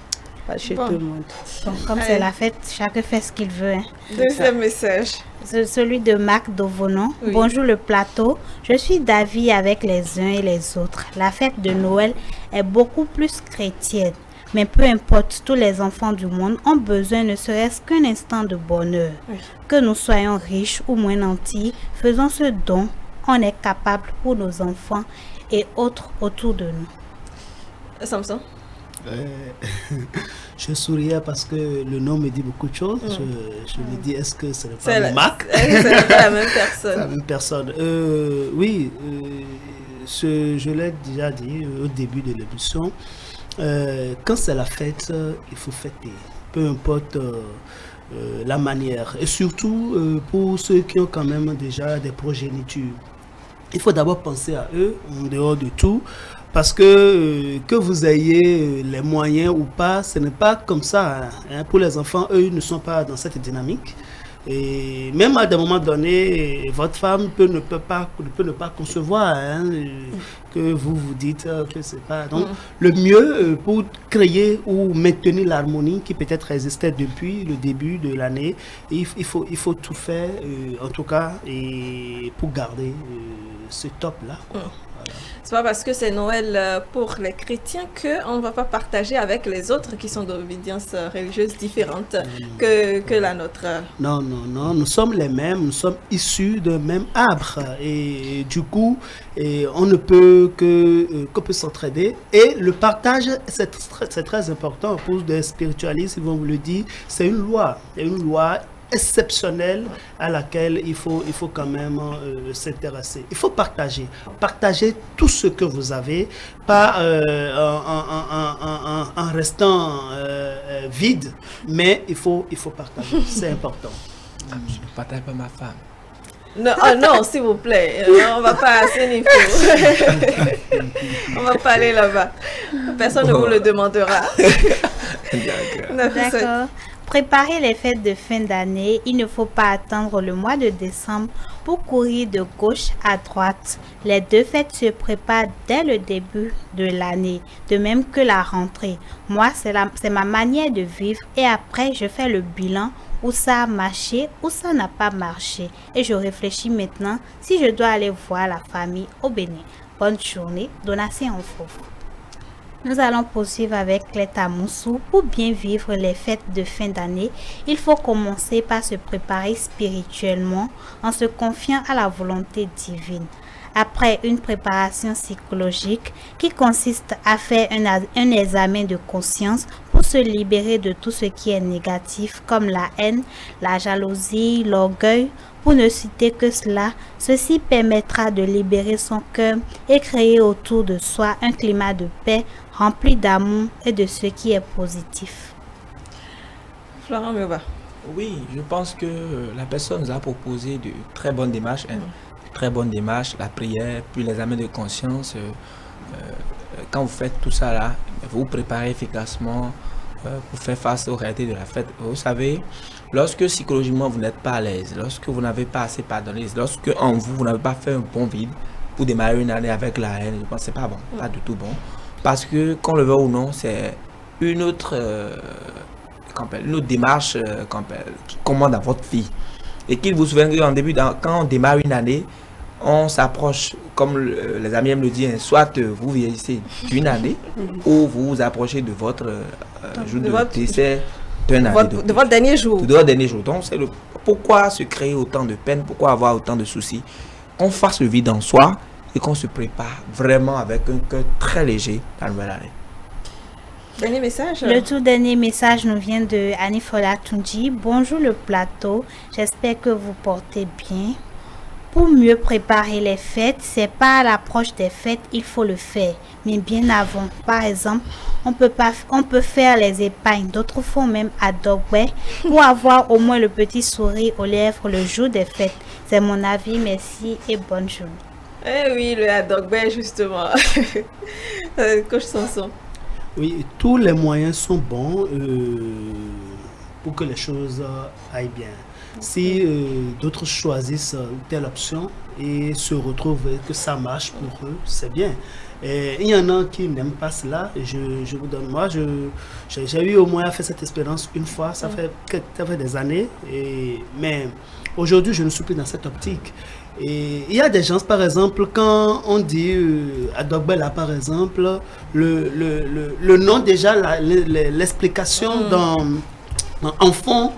Pas chez Bon. tout le monde. Bon, comme c'est la fête, chacun fait ce qu'il veut. Hein. Deuxième message. Celui de Marc Dovonon. Oui. Bonjour le plateau. Je suis d'avis avec les uns et les autres. La fête de Noël est beaucoup plus chrétienne. Mais peu importe, tous les enfants du monde ont besoin ne serait-ce qu'un instant de bonheur. Oui. Que nous soyons riches ou moins nantis, faisons ce dont on est capable pour nos enfants et autres autour de nous. Samson. Je souriais parce que le nom me dit beaucoup de choses. Je me dis, est-ce que ce n'est C'est pas Marc? c'est pas la même C'est la personne. même personne. Oui, je l'ai déjà dit au début de l'émission. Quand c'est la fête, il faut fêter. Peu importe la manière. Et surtout pour ceux qui ont quand même déjà des progénitures. Il faut d'abord penser à eux, en dehors de tout. Parce que vous ayez les moyens ou pas, ce n'est pas comme ça. Hein. Pour les enfants, eux, ils ne sont pas dans cette dynamique. Et même à des moments donnés, votre femme ne peut ne pas concevoir hein, que vous vous dites que c'est pas. Donc, le mieux pour créer ou maintenir l'harmonie qui peut-être existait depuis le début de l'année, il faut tout faire, en tout cas, et pour garder ce top-là. C'est pas parce que c'est Noël pour les chrétiens qu'on ne va pas partager avec les autres qui sont d'obédience religieuse différente que la nôtre. Non, nous sommes les mêmes, nous sommes issus d'un même arbre et du coup, on ne peut qu'on peut s'entraider et le partage, c'est très important pour des spiritualistes, ils vont vous le dire, c'est une loi exceptionnelle à laquelle il faut quand même s'intéresser. Il faut partager tout ce que vous avez, pas en restant vide, mais il faut partager, c'est important. Je ne partage pas ma femme. Non, non, s'il vous plaît, on va pas à ce niveau. On va pas aller là-bas. Personne ne vous le demandera. D'accord. Préparer les fêtes de fin d'année, il ne faut pas attendre le mois de décembre pour courir de gauche à droite. Les deux fêtes se préparent dès le début de l'année, de même que la rentrée. Moi, c'est ma manière de vivre et après, je fais le bilan où ça a marché, où ça n'a pas marché. Et je réfléchis maintenant si je dois aller voir la famille au Bénin. Bonne journée, Donatien en Fofo. Nous allons poursuivre avec Cléta Moussou. Pour bien vivre les fêtes de fin d'année, il faut commencer par se préparer spirituellement en se confiant à la volonté divine. Après une préparation psychologique qui consiste à faire un examen de conscience pour se libérer de tout ce qui est négatif comme la haine, la jalousie, l'orgueil, pour ne citer que cela, ceci permettra de libérer son cœur et créer autour de soi un climat de paix rempli d'amour et de ce qui est positif. Florent Mioba. Oui, je pense que la personne nous a proposé de très bonnes démarches, très bonnes démarches, la prière, puis l'examen de conscience. Quand vous faites tout ça là, vous vous préparez efficacement pour faire face aux réalités de la fête. Vous savez, lorsque psychologiquement vous n'êtes pas à l'aise, lorsque vous n'avez pas assez pardonné, lorsque en vous n'avez pas fait un bon vide pour démarrer une année avec la haine, je pense que c'est pas bon, pas du tout bon. Parce que, qu'on le veuille ou non, c'est une autre démarche qui commande à votre vie. Et qu'il vous souvienne qu'en début, quand on démarre une année, on s'approche, comme les amis aiment le dire, soit vous vieillissez d'une année ou vous vous approchez de votre jour de décès d'un année. De votre dernier jour. De votre dernier jour. Donc, c'est pourquoi se créer autant de peine, pourquoi avoir autant de soucis. Qu'on fasse le vide en soi et qu'on se prépare vraiment avec un cœur très léger la nouvelle année. Dernier message. Le tout dernier message nous vient de Anifola Tunji. Bonjour le plateau, j'espère que vous portez bien. Pour mieux préparer les fêtes, c'est pas à l'approche des fêtes, il faut le faire, mais bien avant. Par exemple, on peut faire les épargnes, d'autres font même à Dogway pour avoir au moins le petit sourire aux lèvres le jour des fêtes. C'est mon avis, merci et bonne journée. Eh oui, le Adogway justement. Coach Sanson. Oui, tous les moyens sont bons pour que les choses aillent bien. Si d'autres choisissent telle option et se retrouvent et que ça marche pour eux, c'est bien. Et il y en a qui n'aiment pas cela. Je vous donne, moi, j'ai eu au moins fait cette expérience une fois, ça fait des années. Mais aujourd'hui, je ne suis plus dans cette optique. Et il y a des gens, par exemple, quand on dit à Dogbella, par exemple, le nom déjà, l'explication en fond,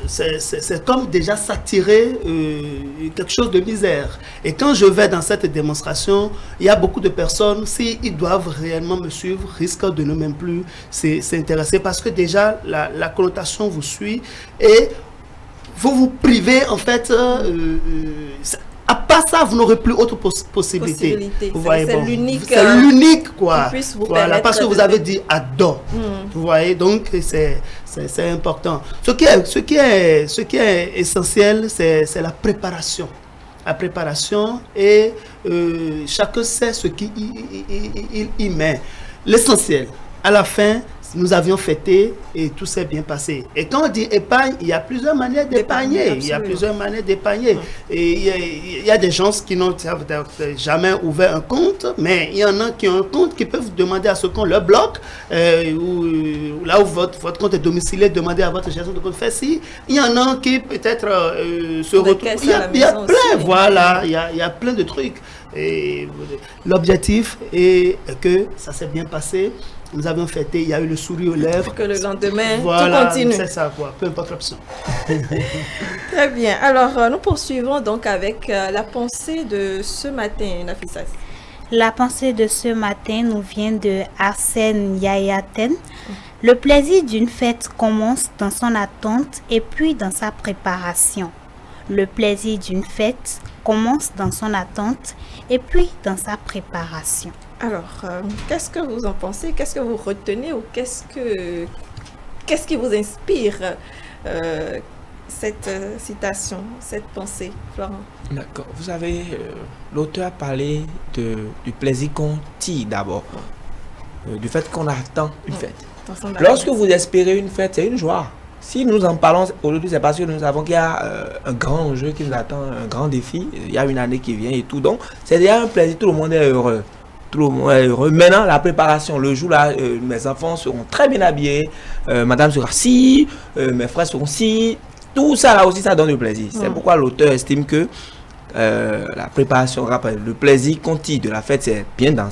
c'est comme déjà s'attirer quelque chose de misère. Et quand je vais dans cette démonstration, il y a beaucoup de personnes, s'ils doivent réellement me suivre, risquent de ne même plus s'intéresser parce que déjà la connotation vous suit et vous vous privez en fait. À part ça, vous n'aurez plus autre possibilité. Vous voyez, c'est l'unique quoi. Voilà, parce que vous avez dit adore. Vous voyez, donc c'est important. Ce qui est essentiel, c'est la préparation. La préparation et chacun sait ce qu'il y met. L'essentiel, à la fin, nous avions fêté et tout s'est bien passé. Et quand on dit épargne, il y a plusieurs manières d'épargner. Il y a plusieurs manières d'épargner. Et il y a des gens qui n'ont jamais ouvert un compte, mais il y en a qui ont un compte qui peuvent demander à ce qu'on leur bloque, ou là où votre compte est domicilié, demander à votre gestion de compte fait si. Il y en a qui peut-être se retrouvent. Il y a plein, voilà, il y a plein de trucs. Et l'objectif est que ça s'est bien passé. Nous avons fêté, il y a eu le sourire aux lèvres. Que le lendemain, voilà, tout continue. C'est ça, quoi. Peu importe l'option. Très bien. Alors, nous poursuivons donc avec la pensée de ce matin, Nafissa. La pensée de ce matin nous vient de Arsène Yayaten. Le plaisir d'une fête commence dans son attente et puis dans sa préparation. Le plaisir d'une fête commence dans son attente et puis dans sa préparation. Alors, qu'est-ce que vous en pensez? Qu'est-ce que vous retenez ou qu'est-ce qui vous inspire cette citation, cette pensée, Florent? D'accord. Vous savez, l'auteur a parlé du plaisir qu'on tire d'abord, du fait qu'on attend une fête. Lorsque vous espérez une fête, c'est une joie. Si nous en parlons aujourd'hui, c'est parce que nous savons qu'il y a un grand enjeu qui nous attend, un grand défi. Il y a une année qui vient et tout. Donc, c'est déjà un plaisir. Tout le monde est heureux. Tout le monde est heureux. Maintenant, la préparation. Le jour là, mes enfants seront très bien habillés. Madame sera si. Mes frères seront si. Tout ça là aussi, ça donne du plaisir. C'est pourquoi l'auteur estime que la préparation, le plaisir qu'on tire de la fête, c'est bien dans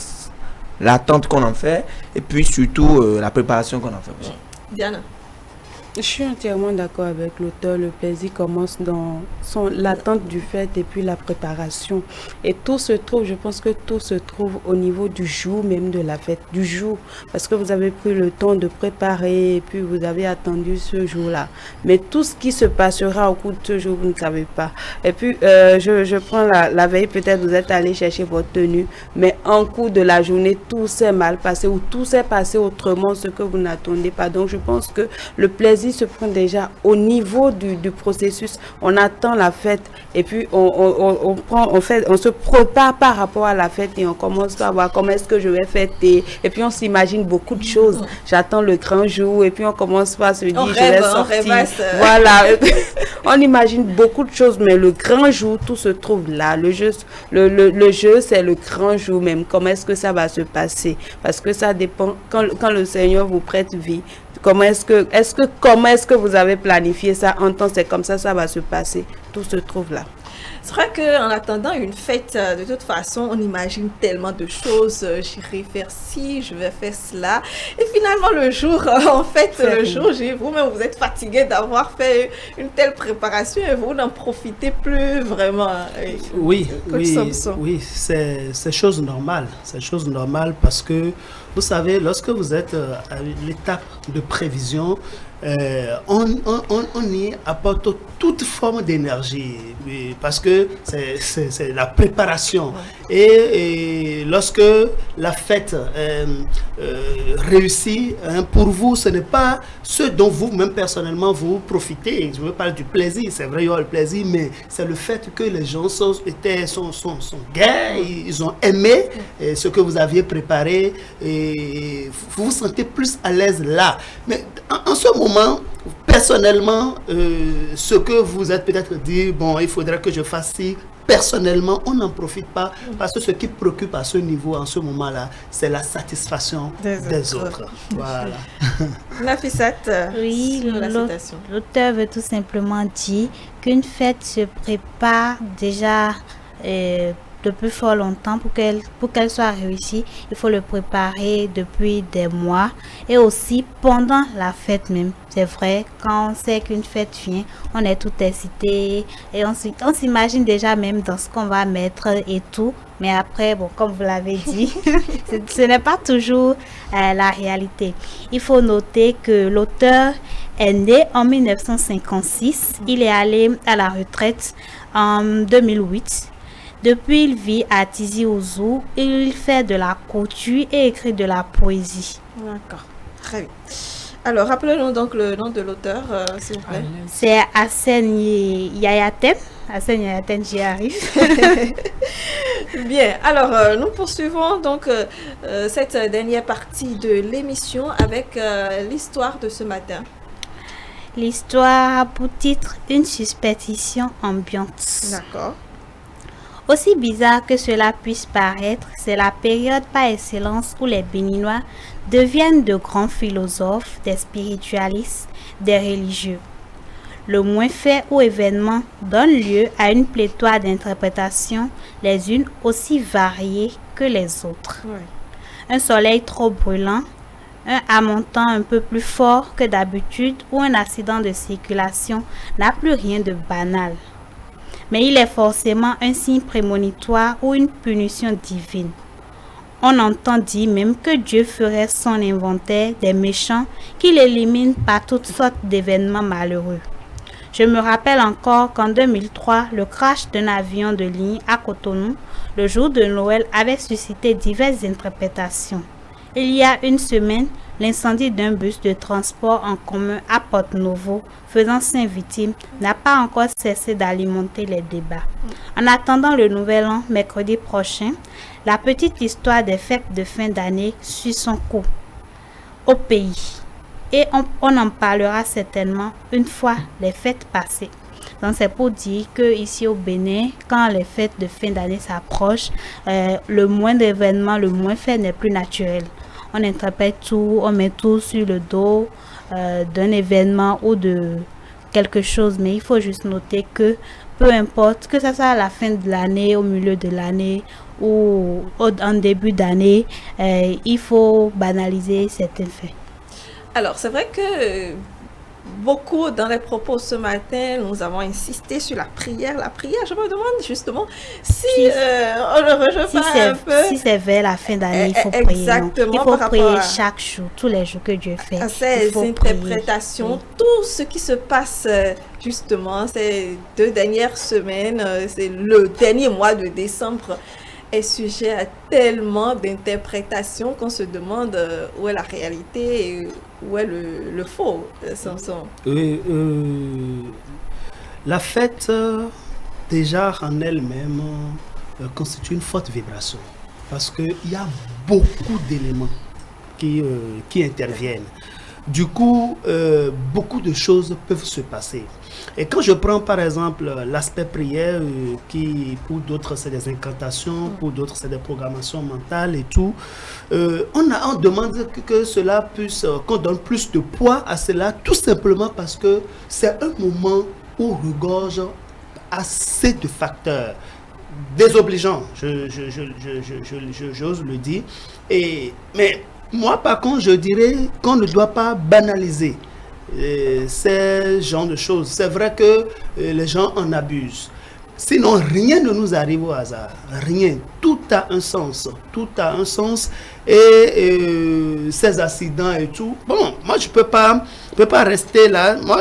l'attente qu'on en fait. Et puis surtout, la préparation qu'on en fait aussi. Diana. Je suis entièrement d'accord avec l'auteur. Le plaisir commence dans l'attente du fait et puis la préparation. Et tout se trouve, je pense que tout se trouve au niveau du jour même de la fête, du jour. Parce que vous avez pris le temps de préparer et puis vous avez attendu ce jour-là. Mais tout ce qui se passera au cours de ce jour, vous ne savez pas. Et puis, je prends la veille, peut-être vous êtes allé chercher votre tenue, mais en cours de la journée, tout s'est mal passé ou tout s'est passé autrement, ce que vous n'attendez pas. Donc, je pense que le plaisir aussi se prend déjà au niveau du processus. On attend la fête et puis on se prépare par rapport à la fête et on commence par voir comment est-ce que je vais fêter. Et puis on s'imagine beaucoup de choses. J'attends le grand jour et puis on commence par se dire je vais sortir. Voilà. On imagine beaucoup de choses, mais le grand jour, tout se trouve là. Le jeu, c'est le grand jour même. Comment est-ce que ça va se passer? Parce que ça dépend quand le Seigneur vous prête vie. Comment est-ce que vous avez planifié ça en temps? C'est comme ça va se passer. Tout se trouve là. C'est vrai qu'en attendant une fête, de toute façon, on imagine tellement de choses. J'irai faire ci, je vais faire cela. Et finalement, le jour, vous-même, vous êtes fatigué d'avoir fait une telle préparation et vous n'en profitez plus vraiment. Oui, c'est chose normale. C'est chose normale parce que, vous savez, lorsque vous êtes à l'étape de prévision, on y apporte toute forme d'énergie parce que c'est la préparation et lorsque la fête réussit, pour vous ce n'est pas ce dont vous-même personnellement vous profitez. Je veux parler du plaisir, c'est vrai il y a le plaisir, mais c'est le fait que les gens sont gais, ils ont aimé ce que vous aviez préparé et vous vous sentez plus à l'aise là. Mais en ce moment, personnellement, ce que vous êtes peut-être dit, bon, il faudrait que je fasse ci, personnellement, on n'en profite pas parce que ce qui préoccupe à ce niveau, en ce moment-là, c'est la satisfaction des autres. Voilà. Nafissat, oui, l'auteur veut tout simplement dire qu'une fête se prépare déjà depuis fort longtemps pour qu'elle soit réussie. Il faut le préparer depuis des mois et aussi pendant la fête même. C'est vrai, quand on sait qu'une fête vient, on est tout excité et on s'imagine déjà même dans ce qu'on va mettre et tout. Mais après, bon, comme vous l'avez dit, ce n'est pas toujours la réalité. Il faut noter que l'auteur est né en 1956. Il est allé à la retraite en 2008. Depuis, il vit à Tizi Ouzou et il fait de la couture et écrit de la poésie. D'accord, très bien. Alors, rappelez-nous donc le nom de l'auteur, s'il vous plaît. C'est Hassen Yayaten. Hassen Yayaten, j'y arrive. Bien, alors nous poursuivons donc cette dernière partie de l'émission avec l'histoire de ce matin. L'histoire a pour titre une suspicion ambiante. D'accord. Aussi bizarre que cela puisse paraître, c'est la période par excellence où les Béninois deviennent de grands philosophes, des spiritualistes, des religieux. Le moins fait ou événement donne lieu à une pléthore d'interprétations, les unes aussi variées que les autres. Oui. Un soleil trop brûlant, un amontant un peu plus fort que d'habitude ou un accident de circulation n'a plus rien de banal. Mais il est forcément un signe prémonitoire ou une punition divine. On entend dire même que Dieu ferait son inventaire des méchants qu'il élimine par toutes sortes d'événements malheureux. Je me rappelle encore qu'en 2003, le crash d'un avion de ligne à Cotonou, le jour de Noël, avait suscité diverses interprétations. Il y a une semaine, l'incendie d'un bus de transport en commun à Porto-Novo, faisant 5 victimes, n'a pas encore cessé d'alimenter les débats. En attendant le nouvel an, mercredi prochain, la petite histoire des fêtes de fin d'année suit son cours au pays. Et on en parlera certainement une fois les fêtes passées. Donc c'est pour dire qu'ici au Bénin, quand les fêtes de fin d'année s'approchent, le moindre événement, le moins fait n'est plus naturel. On interprète tout, on met tout sur le dos d'un événement ou de quelque chose. Mais il faut juste noter que peu importe, que ce soit à la fin de l'année, au milieu de l'année ou en début d'année, il faut banaliser certains faits. Alors, c'est vrai que beaucoup dans les propos ce matin, nous avons insisté sur la prière. La prière, je me demande justement si on ne rejoint pas un peu. Si c'est vers la fin d'année, il faut prier. Exactement. Il faut prier chaque jour, tous les jours que Dieu fait. À ces interprétations, tout ce qui se passe justement ces 2 dernières semaines, c'est le dernier mois de décembre. est sujet à tellement d'interprétations qu'on se demande où est la réalité et où est le faux, Samson. La fête, déjà en elle-même, constitue une forte vibration parce qu'il y a beaucoup d'éléments qui interviennent. Du coup, beaucoup de choses peuvent se passer. Et quand je prends par exemple l'aspect prière, qui pour d'autres c'est des incantations, pour d'autres c'est des programmations mentales et tout, on demande que cela puisse, qu'on donne plus de poids à cela, tout simplement parce que c'est un moment où regorge assez de facteurs désobligeants, j'ose le dire. Mais moi, par contre, je dirais qu'on ne doit pas banaliser ces genres de choses. C'est vrai que les gens en abusent. Sinon, rien ne nous arrive au hasard. Rien. Tout a un sens. Tout a un sens. Et ces accidents et tout. Bon, moi, je peux pas rester là. Moi,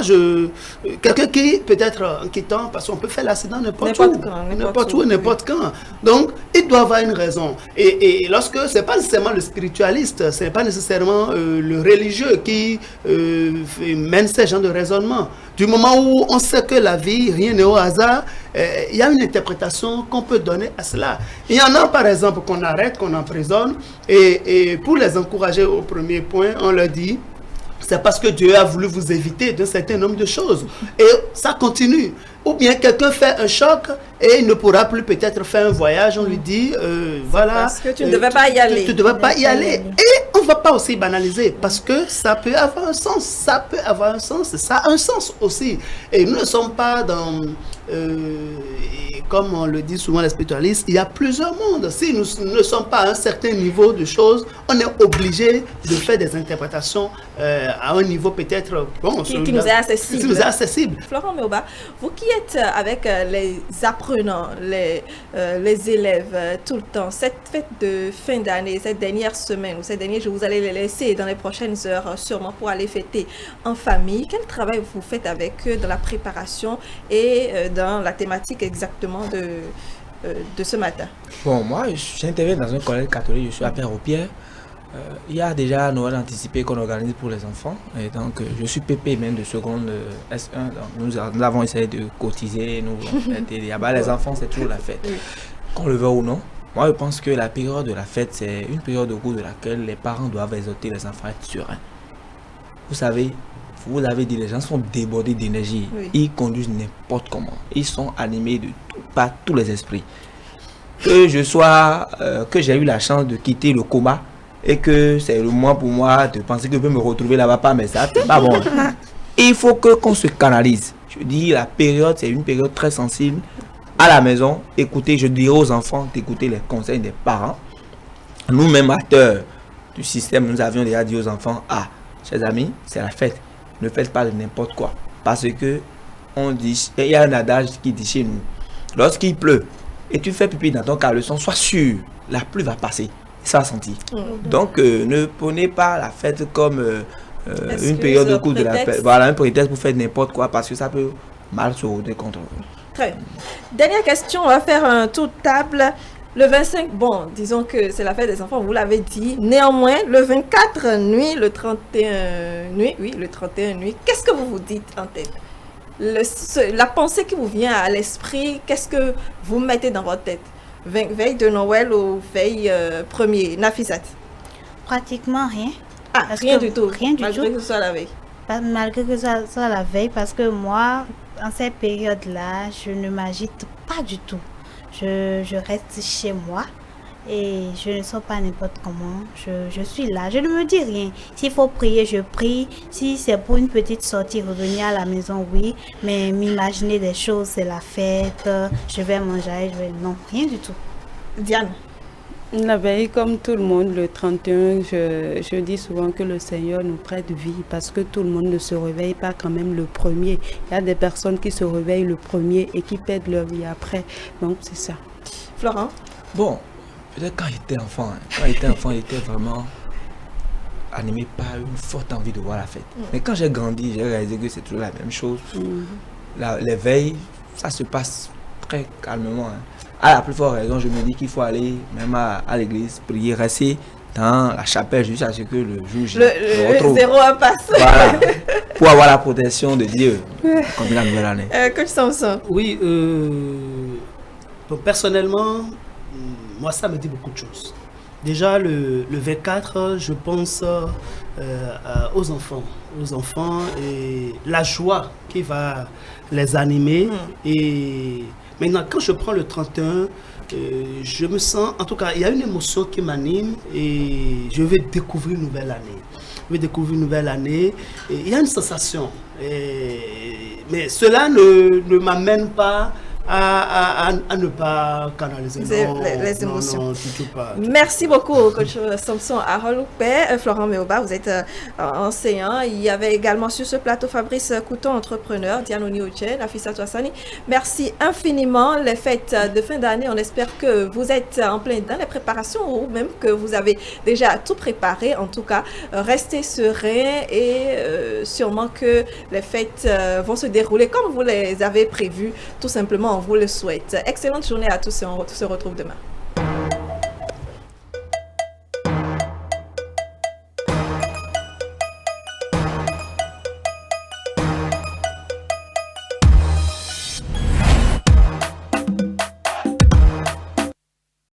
quelqu'un qui peut être inquiétant parce qu'on peut faire l'accident n'importe où, n'importe quand. Donc, il doit avoir une raison. Et lorsque c'est pas nécessairement le spiritualiste, c'est pas nécessairement le religieux qui mène ces genres de raisonnement. Du moment où on sait que la vie, rien n'est au hasard, il y a une interprétation qu'on peut donner à cela. Il y en a, par exemple, qu'on arrête, qu'on emprisonne, et pour les encourager au premier point, on leur dit, c'est parce que Dieu a voulu vous éviter d'un certain nombre de choses. Et ça continue. Ou bien quelqu'un fait un choc et il ne pourra plus peut-être faire un voyage. On lui dit, voilà. Parce que tu ne devais pas y aller. Tu ne devais pas y aller. Et on ne va pas aussi banaliser parce que ça peut avoir un sens. Ça peut avoir un sens. Ça a un sens aussi. Et nous ne sommes pas dans... comme on le dit souvent les spiritualistes, il y a plusieurs mondes. Si nous ne sommes pas à un certain niveau de choses, on est obligé de faire des interprétations à un niveau peut-être qui nous est accessible. Qui nous est accessible. Florent Méoba, vous qui êtes avec les apprenants, les élèves tout le temps, cette fête de fin d'année, cette dernière semaine ou ces derniers jours, vous allez les laisser dans les prochaines heures sûrement pour aller fêter en famille. Quel travail vous faites avec eux dans la préparation et dans la thématique exactement de ce matin? Bon, moi, j'interviens dans un collège catholique, je suis à Père-aux-Pierres. Il y a déjà Noël anticipé qu'on organise pour les enfants. Et donc, je suis PP même de seconde S1. Donc, nous avons essayé de cotiser. Les enfants, c'est toujours la fête. Qu'on le veuille ou non, moi, je pense que la période de la fête, c'est une période au cours de laquelle les parents doivent exhorter les enfants à être sereins. Vous savez, vous l'avez dit, les gens sont débordés d'énergie. Oui. Ils conduisent n'importe comment. Ils sont animés par tous les esprits. Que j'ai eu la chance de quitter le coma et que c'est le moment pour moi de penser que je peux me retrouver là-bas, mais ça, c'est pas bon. Il faut qu'on se canalise. Je dis, la période, c'est une période très sensible. À la maison, écoutez, je dirais aux enfants d'écouter les conseils des parents. Nous-mêmes, acteurs du système, nous avions déjà dit aux enfants, chers amis, c'est la fête. Ne faites pas de n'importe quoi. Parce que on dit, il y a un adage qui dit chez nous, lorsqu'il pleut et tu fais pipi dans ton caleçon, sois sûr, la pluie va passer. Ça va sentir. Donc, ne prenez pas la fête comme une période de cours de la fête. Voilà, un prétexte pour faire n'importe quoi parce que ça peut mal se retourner contre vous. Très bien. Dernière question, on va faire un tour de table. Le 25, bon, disons que c'est la fête des enfants, vous l'avez dit. Néanmoins, le 24 nuit, le 31 nuit, qu'est-ce que vous vous dites en tête? La pensée qui vous vient à l'esprit, qu'est-ce que vous mettez dans votre tête? Veille de Noël ou veille premier, Nafisat? Pratiquement rien. Rien du tout? Rien du tout. Malgré que ce soit la veille? Malgré que ce soit la veille, parce que moi, en cette période-là, je ne m'agite pas du tout. Je reste chez moi et je ne sors pas n'importe comment. Je suis là, je ne me dis rien. S'il faut prier, je prie. Si c'est pour une petite sortie, revenir à la maison, oui. Mais m'imaginer des choses, c'est la fête, je vais manger, non, rien du tout. Diane? La veille, comme tout le monde, le 31, je dis souvent que le Seigneur nous prête vie parce que tout le monde ne se réveille pas quand même le premier. Il y a des personnes qui se réveillent le premier et qui perdent leur vie après. Donc, c'est ça. Florent? Bon, peut-être quand j'étais enfant, j'étais vraiment animé par une forte envie de voir la fête. Mais quand j'ai grandi, j'ai réalisé que c'est toujours la même chose. Les veilles, ça se passe très calmement. Hein. À la plus forte raison, je me dis qu'il faut aller même à l'église, prier, rester dans la chapelle jusqu'à ce que le jour J le retrouve. 0-1 passe. Voilà, pour avoir la protection de Dieu comme la nouvelle année. Coach Samson. Oui, donc personnellement, moi ça me dit beaucoup de choses. Déjà le 24, je pense aux enfants et la joie qui va les animer. Et maintenant, quand je prends le 31, je me sens, en tout cas, il y a une émotion qui m'anime et je vais découvrir une nouvelle année. Je vais découvrir une nouvelle année et il y a une sensation. Mais cela ne m'amène pas à ne pas canaliser les émotions. Non, tout pas. Merci beaucoup, coach Samson Aroloupe. Florent Meoba, vous êtes enseignant. Il y avait également sur ce plateau Fabrice Couton, entrepreneur, Diane Onioche, Nafissa Touassani. Merci infiniment. Les fêtes de fin d'année, on espère que vous êtes en plein dans les préparations ou même que vous avez déjà tout préparé. En tout cas, restez serein et sûrement que les fêtes vont se dérouler comme vous les avez prévues, tout simplement. On vous le souhaite. Excellente journée à tous et on se retrouve demain.